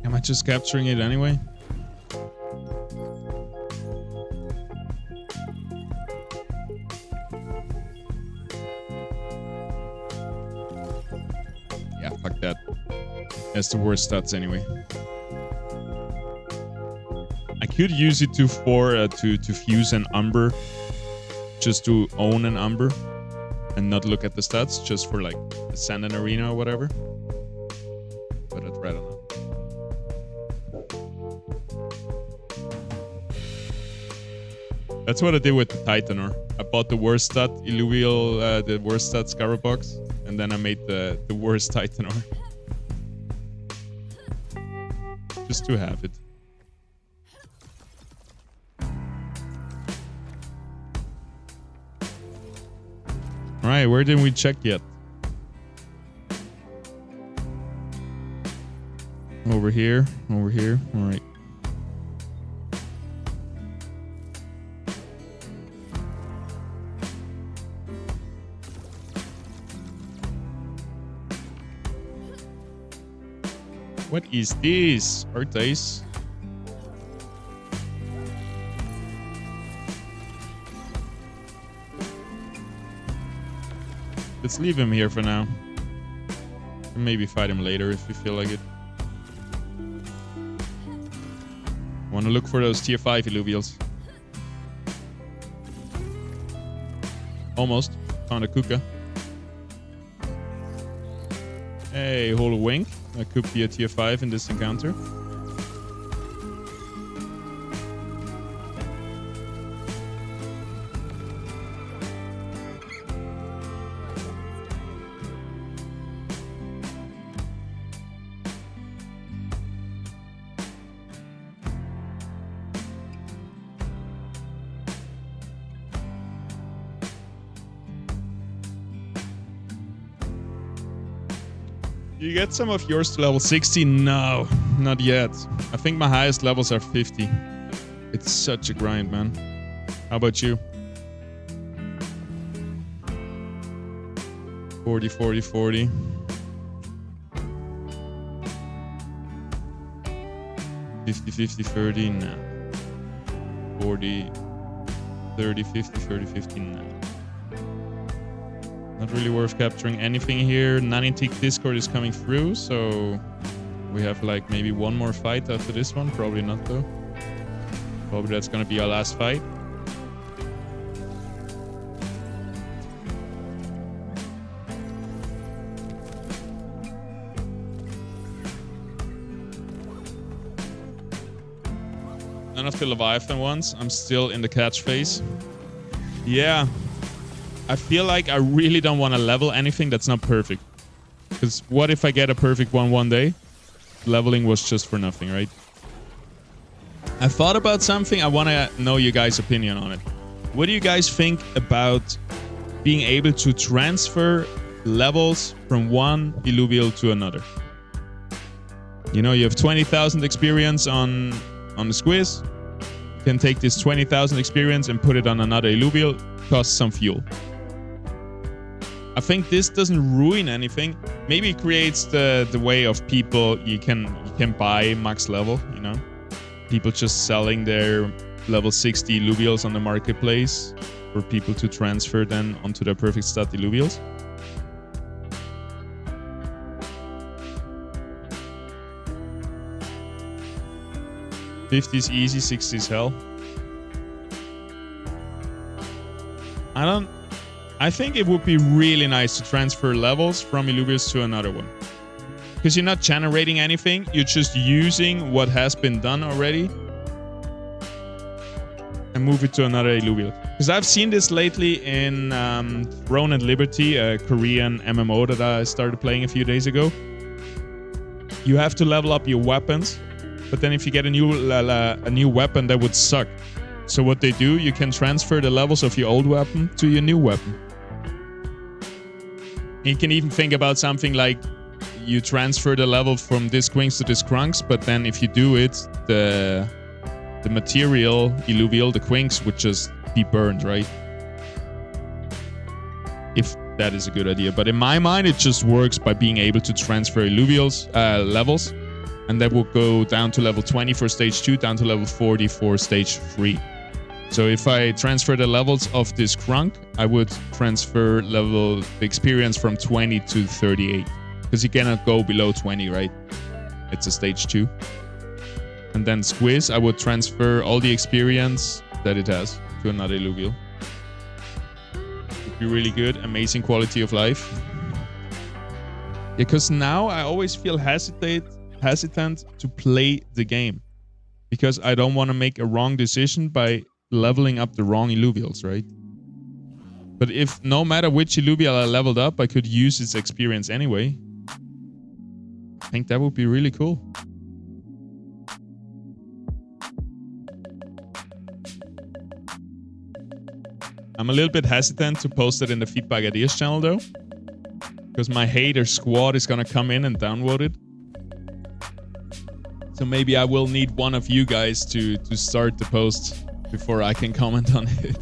Am I just capturing it anyway? Yeah, fuck that. That's the worst stats anyway. I could use it to fuse an Umber, just to own an Umber, and not look at the stats, just for like send an arena or whatever. But I'd rather not. That's what I did with the Titaner. I bought the worst stat Illuvial, the worst stat Scarab box, and then I made the worst Titaner. Just to have it. Alright, where didn't we check yet? Over here, alright. What is this? Artis? Let's leave him here for now. And maybe fight him later if we feel like it. Want to look for those tier 5 Illuvials. Almost. Found a Kuka. Hey, Holo Wink. That could be a tier 5 in this encounter. You get some of yours to level 60? No, not yet. I think my highest levels are 50. It's such a grind, man. How about you? 40, 40, 40. 50, 50, 30, no. 40, 30, 50, 30, 50, no. Not really worth capturing anything here. Nanitick Discord is coming through, so we have like maybe one more fight after this one. Probably not though. Probably that's gonna be our last fight. None of the Leviathan ones. I'm still in the catch phase. Yeah. I feel like I really don't want to level anything that's not perfect. Because what if I get a perfect one day? Leveling was just for nothing, right? I thought about something. I want to know your guys' opinion on it. What do you guys think about being able to transfer levels from one Illuvial to another? You know, you have 20,000 experience on the squiz. You can take this 20,000 experience and put it on another Illuvial. Costs some fuel. I think this doesn't ruin anything. Maybe it creates the way of people you can buy max level, you know? People just selling their level 60 Illuvials on the marketplace for people to transfer then onto their perfect stat Illuvials. $50 is easy, $60 is hell. I think it would be really nice to transfer levels from Illuvials to another one. Because you're not generating anything, you're just using what has been done already and move it to another Illuvial. Because I've seen this lately in Throne and Liberty, a Korean MMO that I started playing a few days ago. You have to level up your weapons, but then if you get a new weapon, that would suck. So what they do, you can transfer the levels of your old weapon to your new weapon. You can even think about something like you transfer the level from disc wings to disc crunks, but then if you do it, the material Illuvial, the quinks, would just be burned, right? If that is a good idea. But in my mind, it just works by being able to transfer Illuvials levels, and that will go down to level 20 for stage 2, down to level 40 for stage 3. So if I transfer the levels of this crunk, I would transfer the experience from 20 to 38. Because you cannot go below 20, right? It's a stage 2. And then squiz, I would transfer all the experience that it has to another Illuvial. Would be really good, amazing quality of life. Because now I always feel hesitant to play the game. Because I don't want to make a wrong decision by leveling up the wrong Illuvials, right? But if no matter which Illuvial I leveled up, I could use its experience anyway. I think that would be really cool. I'm a little bit hesitant to post it in the Feedback Ideas channel though, because my hater squad is gonna come in and downvote it. So maybe I will need one of you guys to start the post before I can comment on it.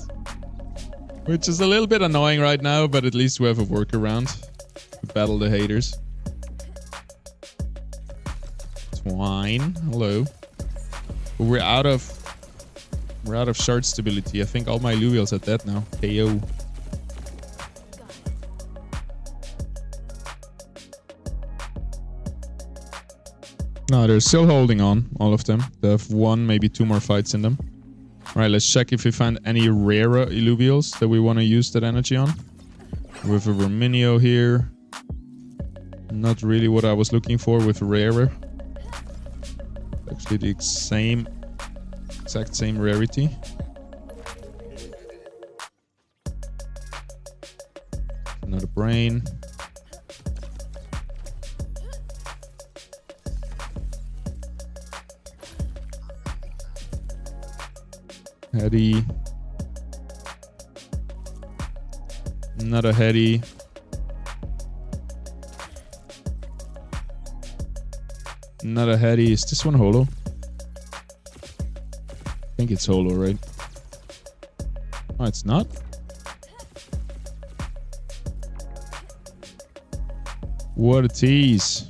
Which is a little bit annoying right now, but at least we have a workaround to battle the haters. Twine, hello. But we're out of shard stability. I think all my Illuvials are dead now. KO. No, they're still holding on, all of them. They have 1, maybe 2 more fights in them. Alright, let's check if we find any rarer Illuvials that we want to use that energy on. We have a Verminio here. Not really what I was looking for with rarer. Actually the exact same rarity. Another brain. Heady. Another heady. Another heady. Is this one holo? I think it's holo, right? Oh, it's not? What a tease.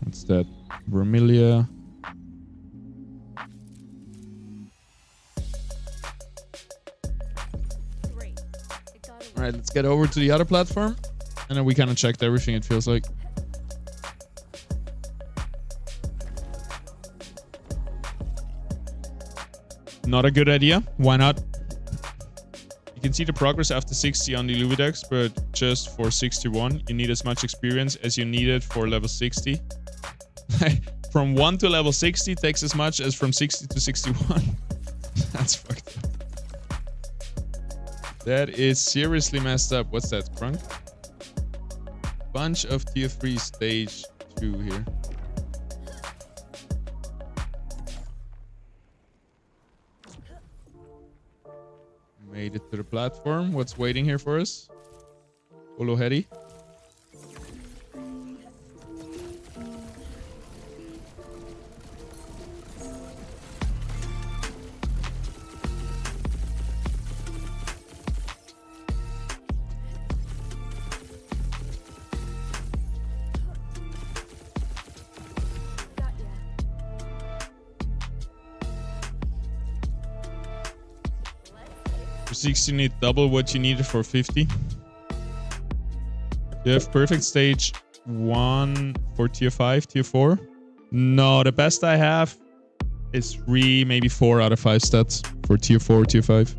What's that? Vermilia. Alright, let's get over to the other platform. And then we kind of checked everything, it feels like. Not a good idea. Why not? You can see the progress after 60 on the Illuvidex, but just for 61, you need as much experience as you needed for level 60. From 1 to level 60 takes as much as from 60 to 61. That's fucked up. That is seriously messed up. What's that, Crunk? bunch of tier 3 stage 2 here. Made it to the platform. What's waiting here for us? Olo Hedy. For 60 you need double what you needed for 50. You have perfect stage 1 for tier 5, tier 4. No, the best I have is 3, maybe 4 out of 5 stats for tier 4, tier 5.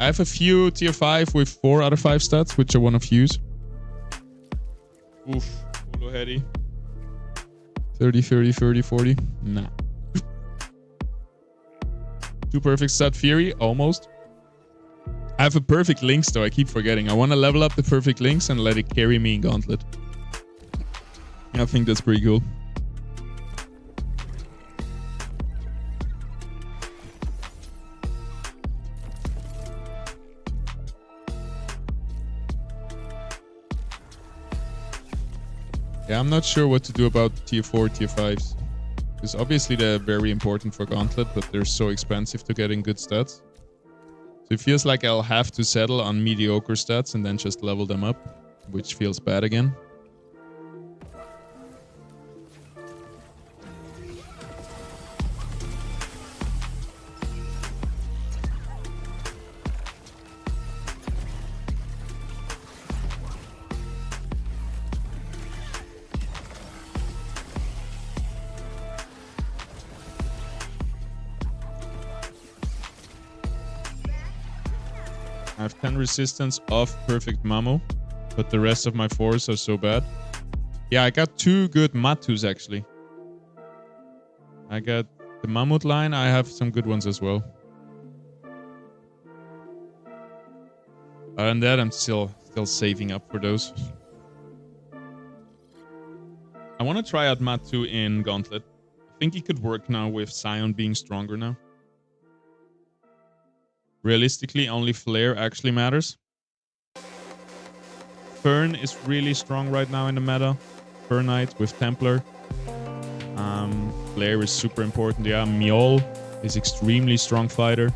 I have a few tier 5 with 4 out of 5 stats, which I want to fuse. Oof, Olo Hedy. 30, 30, 30, 40. Nah. 2 perfect stat Fury, almost. I have a perfect links though, I keep forgetting. I want to level up the perfect links and let it carry me in Gauntlet. I think that's pretty cool. Yeah, I'm not sure what to do about tier 4, tier 5s. Because obviously they're very important for Gauntlet, but they're so expensive to get in good stats. So it feels like I'll have to settle on mediocre stats and then just level them up, which feels bad again. I have 10 resistance off perfect Mamo, but the rest of my 4s are so bad. Yeah, I got 2 good Matus actually. I got the Mammoth line, I have some good ones as well. Other than that, I'm still saving up for those. I want to try out Matu in Gauntlet. I think he could work now with Sion being stronger now. Realistically, only Flare actually matters. Fern is really strong right now in the meta. Fern Knight with Templar. Flare is super important. Yeah, Mjol is extremely strong fighter.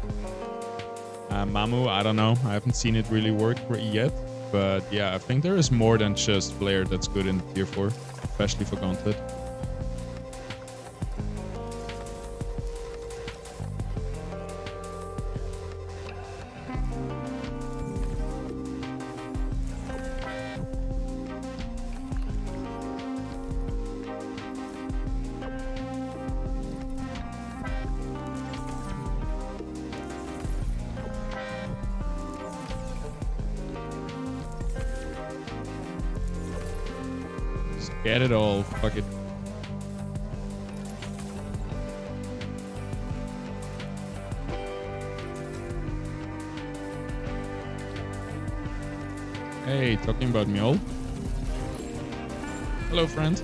Mamu, I don't know. I haven't seen it really work yet. But yeah, I think there is more than just Flare that's good in tier 4. Especially for Gauntlet. Get it all. Fuck it. Hey, talking about Mjol. Hello, friend.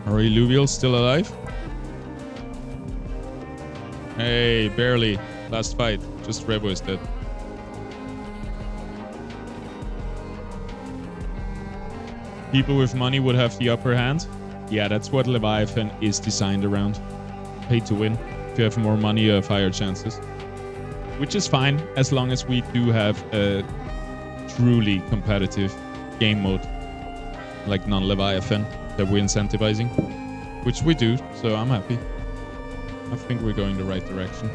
Are Illuvials still alive? Hey, barely. Last fight. Just Revo is dead. People with money would have the upper hand. Yeah, that's what Leviathan is designed around. Pay to win. If you have more money, you have higher chances. Which is fine, as long as we do have a truly competitive game mode. Like non-Leviathan, that we're incentivizing. Which we do, so I'm happy. I think we're going the right direction.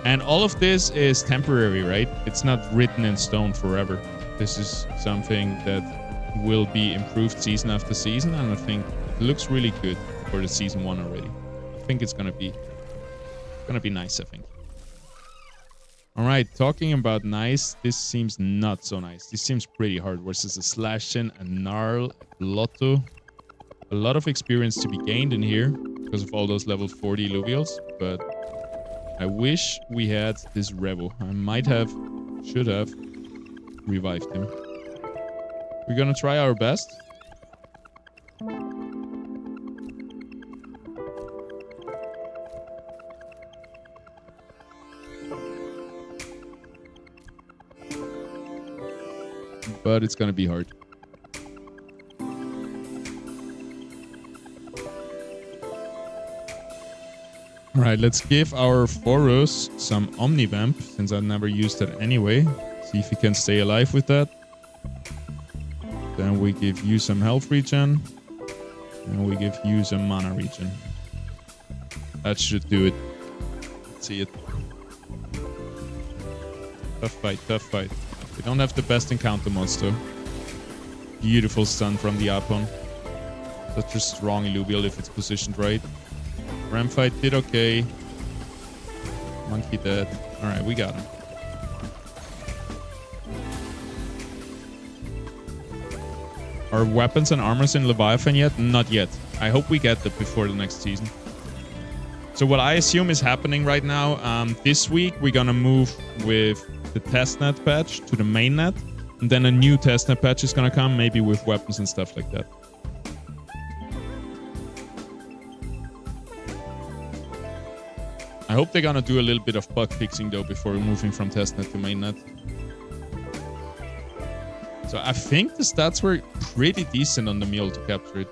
And all of this is temporary, right? It's not written in stone forever. This is something that will be improved season after season, and I think it looks really good for the season 1 already. I think it's gonna be nice, I think. Alright, talking about nice, this seems not so nice. This seems pretty hard versus a Slashin, a Gnarl, a Lotto. A lot of experience to be gained in here because of all those level 40 Illuvials, but I wish we had this Revo. I might have, should have revived him. We're gonna try our best. But it's gonna be hard. Alright, let's give our Forus some Omnivamp, since I've never used it anyway. See if he can stay alive with that. Then we give you some health regen. And we give you some mana regen. That should do it. Let's see it. Tough fight, tough fight. We don't have the best encounter mods though. Beautiful stun from the Apon. Such a strong Illuvial if it's positioned right. Ram fight did okay. Monkey dead. Alright, we got him. Are weapons and armors in Leviathan yet? Not yet. I hope we get that before the next season. So what I assume is happening right now, this week we're gonna move with the testnet patch to the mainnet. And then a new testnet patch is gonna come, maybe with weapons and stuff like that. I hope they're gonna do a little bit of bug fixing though before moving from testnet to mainnet. So I think the stats were pretty decent on the mule to capture it.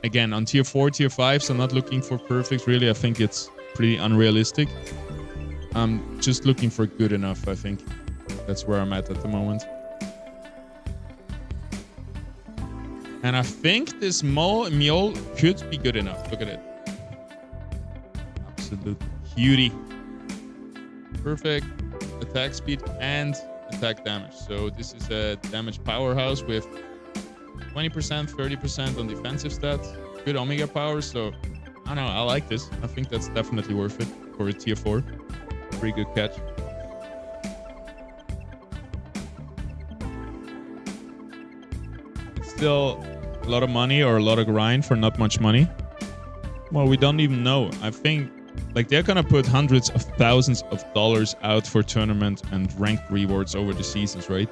Again, on tier 4, tier 5, so not looking for perfect really. I think it's pretty unrealistic. I'm just looking for good enough, I think. That's where I'm at the moment. And I think this mule could be good enough. Look at it. Absolute beauty. Perfect attack speed and attack damage. So this is a damage powerhouse with 20%, 30% on defensive stats. Good Omega power. So I don't know. I like this. I think that's definitely worth it for a tier 4. Pretty good catch. It's still a lot of money or a lot of grind for not much money. Well, we don't even know. I think like they're gonna put hundreds of thousands of dollars out for tournament and ranked rewards over the seasons, right?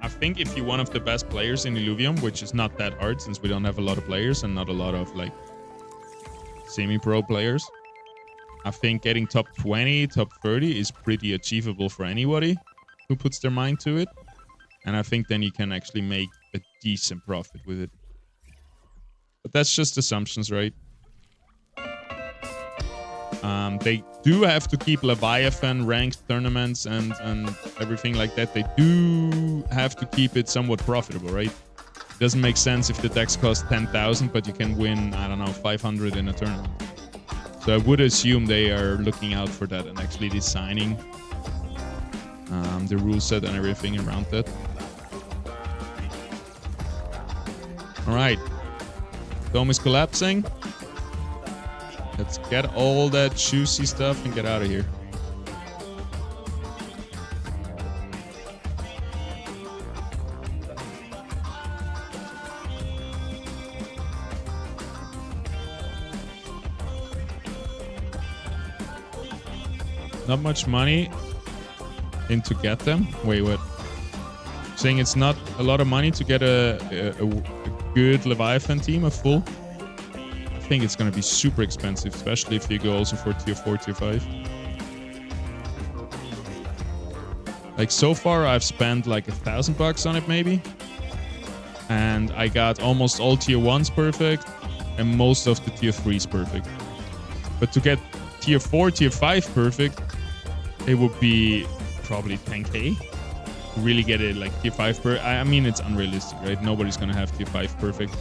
I think if you're one of the best players in Illuvium, which is not that hard since we don't have a lot of players and not a lot of like semi-pro players, I think getting top 20, top 30 is pretty achievable for anybody who puts their mind to it. And I think then you can actually make a decent profit with it. But that's just assumptions, right? They do have to keep Leviathan ranked tournaments and everything like that. They do have to keep it somewhat profitable, right? It doesn't make sense if the decks cost 10,000, but you can win, I don't know, 500 in a tournament. So I would assume they are looking out for that and actually designing the rule set and everything around that. All right. Dome is collapsing. Let's get all that juicy stuff and get out of here. Not much money in to get them. Wait, what? Saying it's not a lot of money to get a good Leviathan team, a full? I think it's going to be super expensive, especially if you go also for tier 4, tier 5. Like so far I've spent like $1,000 on it maybe. And I got almost all tier 1s perfect and most of the tier 3s perfect. But to get tier 4, tier 5 perfect, it would be probably 10k. Really get it like tier 5 per. I mean, it's unrealistic, right? Nobody's gonna have tier 5 perfect.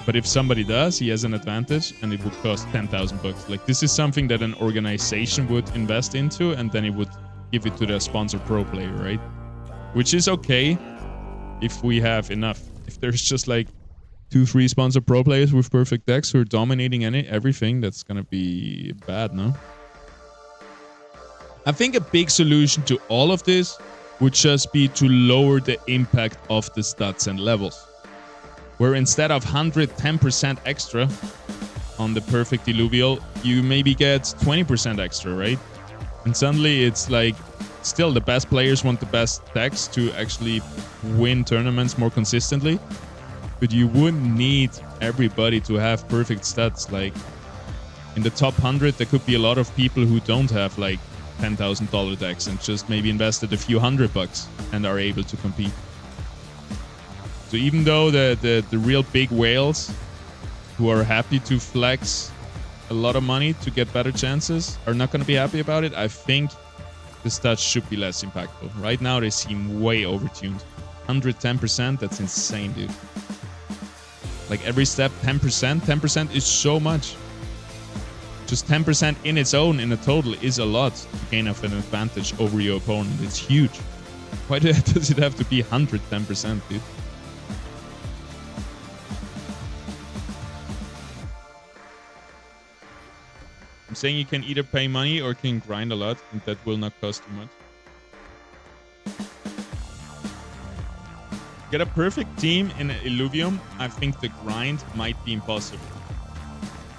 But if somebody does, he has an advantage, and it would cost $10,000. Like this is something that an organization would invest into, and then it would give it to the sponsored pro player, right? Which is okay if we have enough. If there's just like 2-3 sponsored pro players with perfect decks who are dominating everything, that's gonna be bad, no? I think a big solution to all of this would just be to lower the impact of the stats and levels. Where instead of 110% extra, on the perfect Illuvial, you maybe get 20% extra, right? And suddenly it's like still the best players want the best decks to actually win tournaments more consistently. But you wouldn't need everybody to have perfect stats. Like in the top 100, there could be a lot of people who don't have like $10,000 decks and just maybe invested a few $100 and are able to compete. So even though the real big whales who are happy to flex a lot of money to get better chances are not going to be happy about it, I think the stats should be less impactful. Right now, they seem way overtuned. 110%, that's insane, dude. Like every step, 10%. 10% is so much. Just 10% in its own, in a total, is a lot to gain an advantage over your opponent. It's huge. Why does it have to be 110%, dude? I'm saying you can either pay money or can grind a lot, and that will not cost too much. Get a perfect team in Illuvium, I think the grind might be impossible.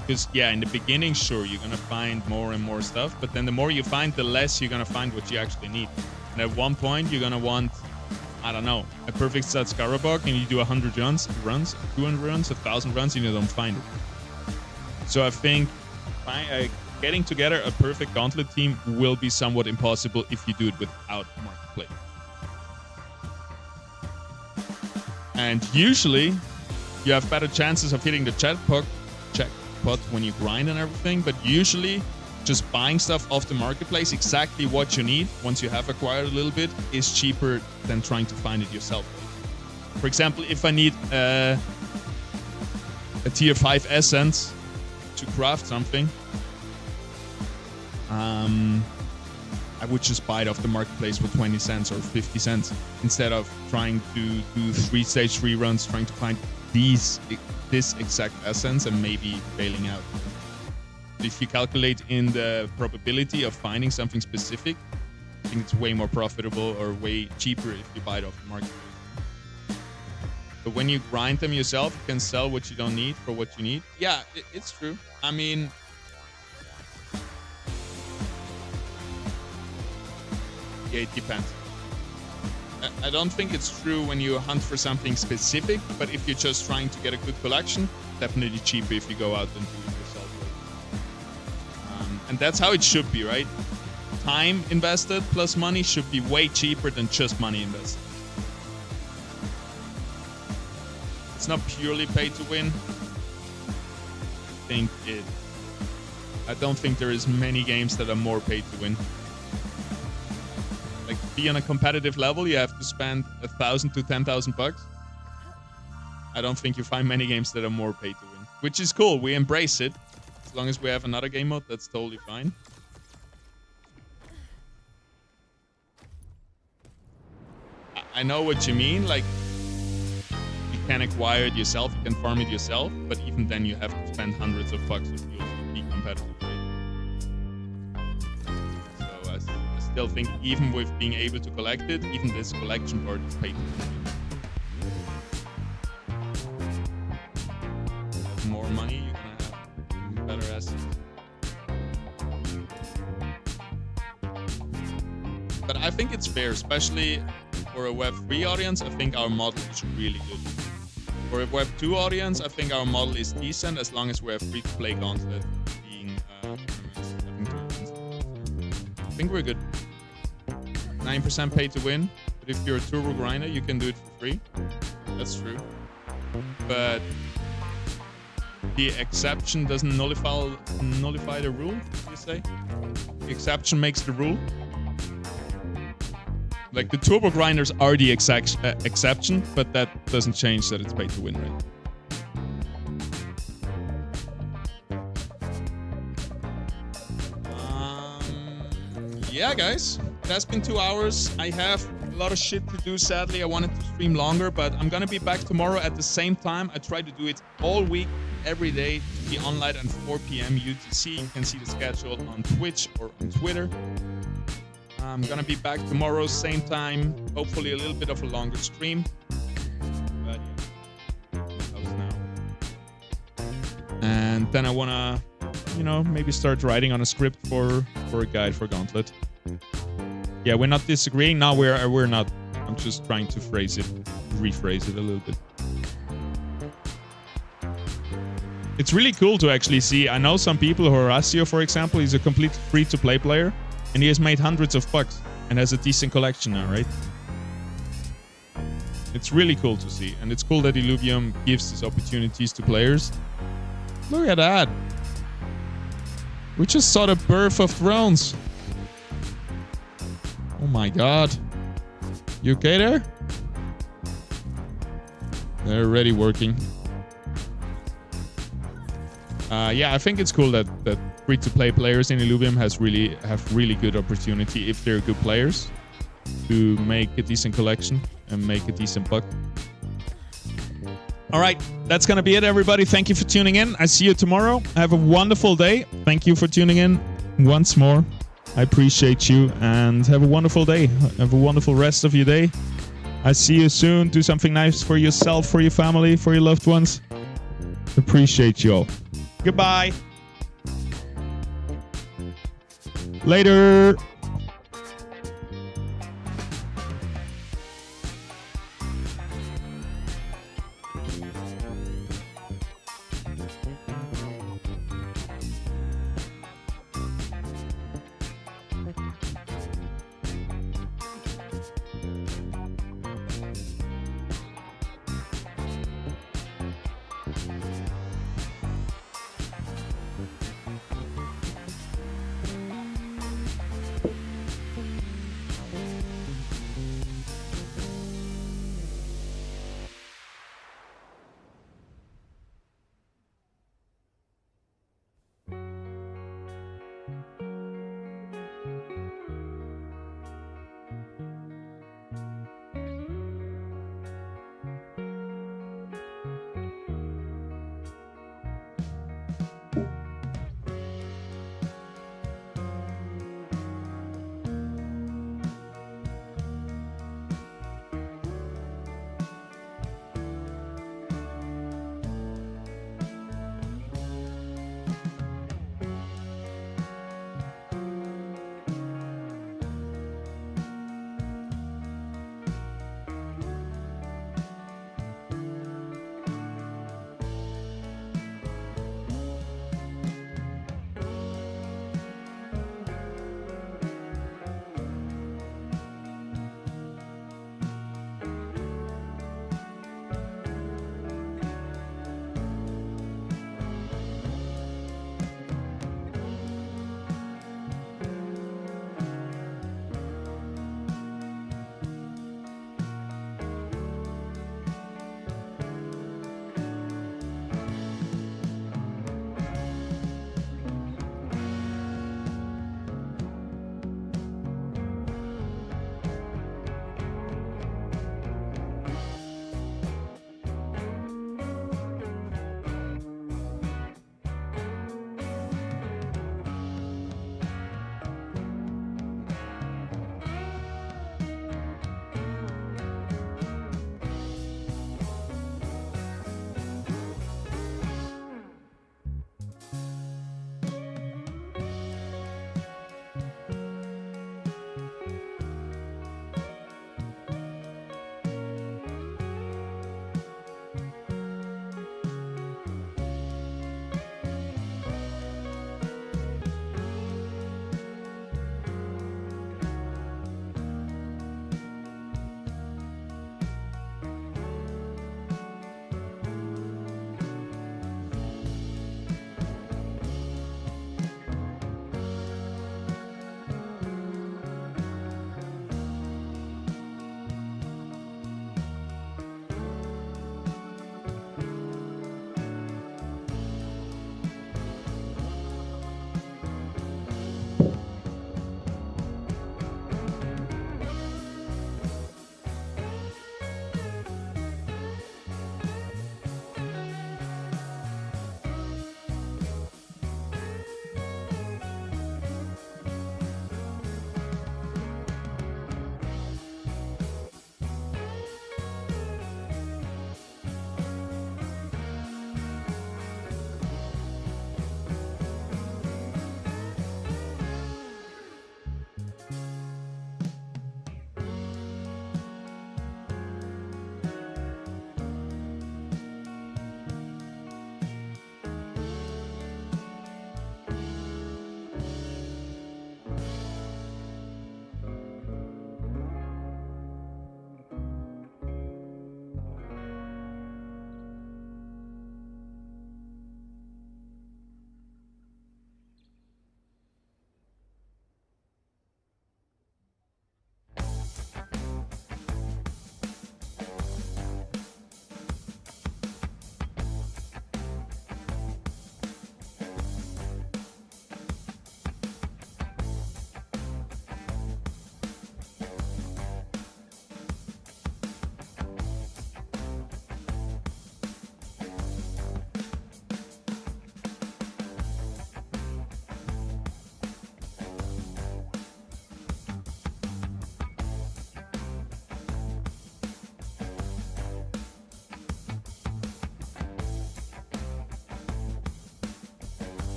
Because, yeah, in the beginning, sure, you're going to find more and more stuff, but then the more you find, the less you're going to find what you actually need. And at one point, you're going to want, I don't know, a perfect stat Scarabog, and you do 100 runs, 200 runs, 1,000 runs, and you don't find it. So I think getting together a perfect gauntlet team will be somewhat impossible if you do it without marketplace. And usually, you have better chances of hitting the jackpot when you grind and everything, but usually just buying stuff off the marketplace, exactly what you need, once you have acquired a little bit, is cheaper than trying to find it yourself. For example, if I need a tier 5 essence to craft something, I would just buy it off the marketplace for 20 cents or 50 cents instead of trying to do 3 stage 3 runs trying to find this exact essence and maybe failing out. If you calculate in the probability of finding something specific, I think it's way more profitable or way cheaper if you buy it off the marketplace. But when you grind them yourself, you can sell what you don't need for what you need. Yeah, it's true. I mean, yeah, it depends. I don't think it's true when you hunt for something specific, but if you're just trying to get a good collection, definitely cheaper if you go out and do it yourself. And that's how it should be, right? Time invested plus money should be way cheaper than just money invested. It's not purely pay to win. I don't think there is many games that are more pay to win. Like, to be on a competitive level, you have to spend $1,000 to $10,000. I don't think you find many games that are more pay to win, which is cool. We embrace it. As long as we have another game mode, that's totally fine. I know what you mean. Like, you can acquire it yourself, you can farm it yourself, but even then you have to spend hundreds of bucks of fuel to be competitive. I still think even with being able to collect it, even this collection part is paid for. More money, you're gonna have better assets. But I think it's fair, especially for a Web 3 audience. I think our model is really good. For a Web 2 audience, I think our model is decent as long as we have free-to-play gauntlet being tournaments. I think we're good. 9% pay to win, but if you're a turbo grinder, you can do it for free. That's true. But the exception doesn't nullify the rule, you say? The exception makes the rule. Like, the turbo grinders are the exception, but that doesn't change that it's pay to win, right? Yeah, guys, it has been 2 hours. I have a lot of shit to do, sadly. I wanted to stream longer, but I'm gonna be back tomorrow at the same time. I try to do it all week, every day, to be online at 4 p.m. UTC. You can see the schedule on Twitch or on Twitter. I'm gonna be back tomorrow, same time. Hopefully a little bit of a longer stream. But yeah, how's now? And then I wanna, you know, maybe start writing on a script for a guide for Gauntlet. Yeah, we're not disagreeing. No, we're not. I'm just trying to rephrase it a little bit. It's really cool to actually see. I know some people, Horacio, for example, he's a complete free-to-play player, and he has made hundreds of bucks and has a decent collection now, right? It's really cool to see, and it's cool that Illuvium gives these opportunities to players. Look at that. We just saw the birth of Thrones. Oh my god. You okay there? They're already working. Yeah, I think it's cool that free-to-play players in Illuvium have really good opportunity, if they're good players, to make a decent collection and make a decent buck. All right, that's gonna be it, everybody. Thank you for tuning in. I see you tomorrow. Have a wonderful day. Thank you for tuning in once more. I appreciate you, and have a wonderful day. Have a wonderful rest of your day. I see you soon. Do something nice for yourself, for your family, for your loved ones. Appreciate you all. Goodbye. Later.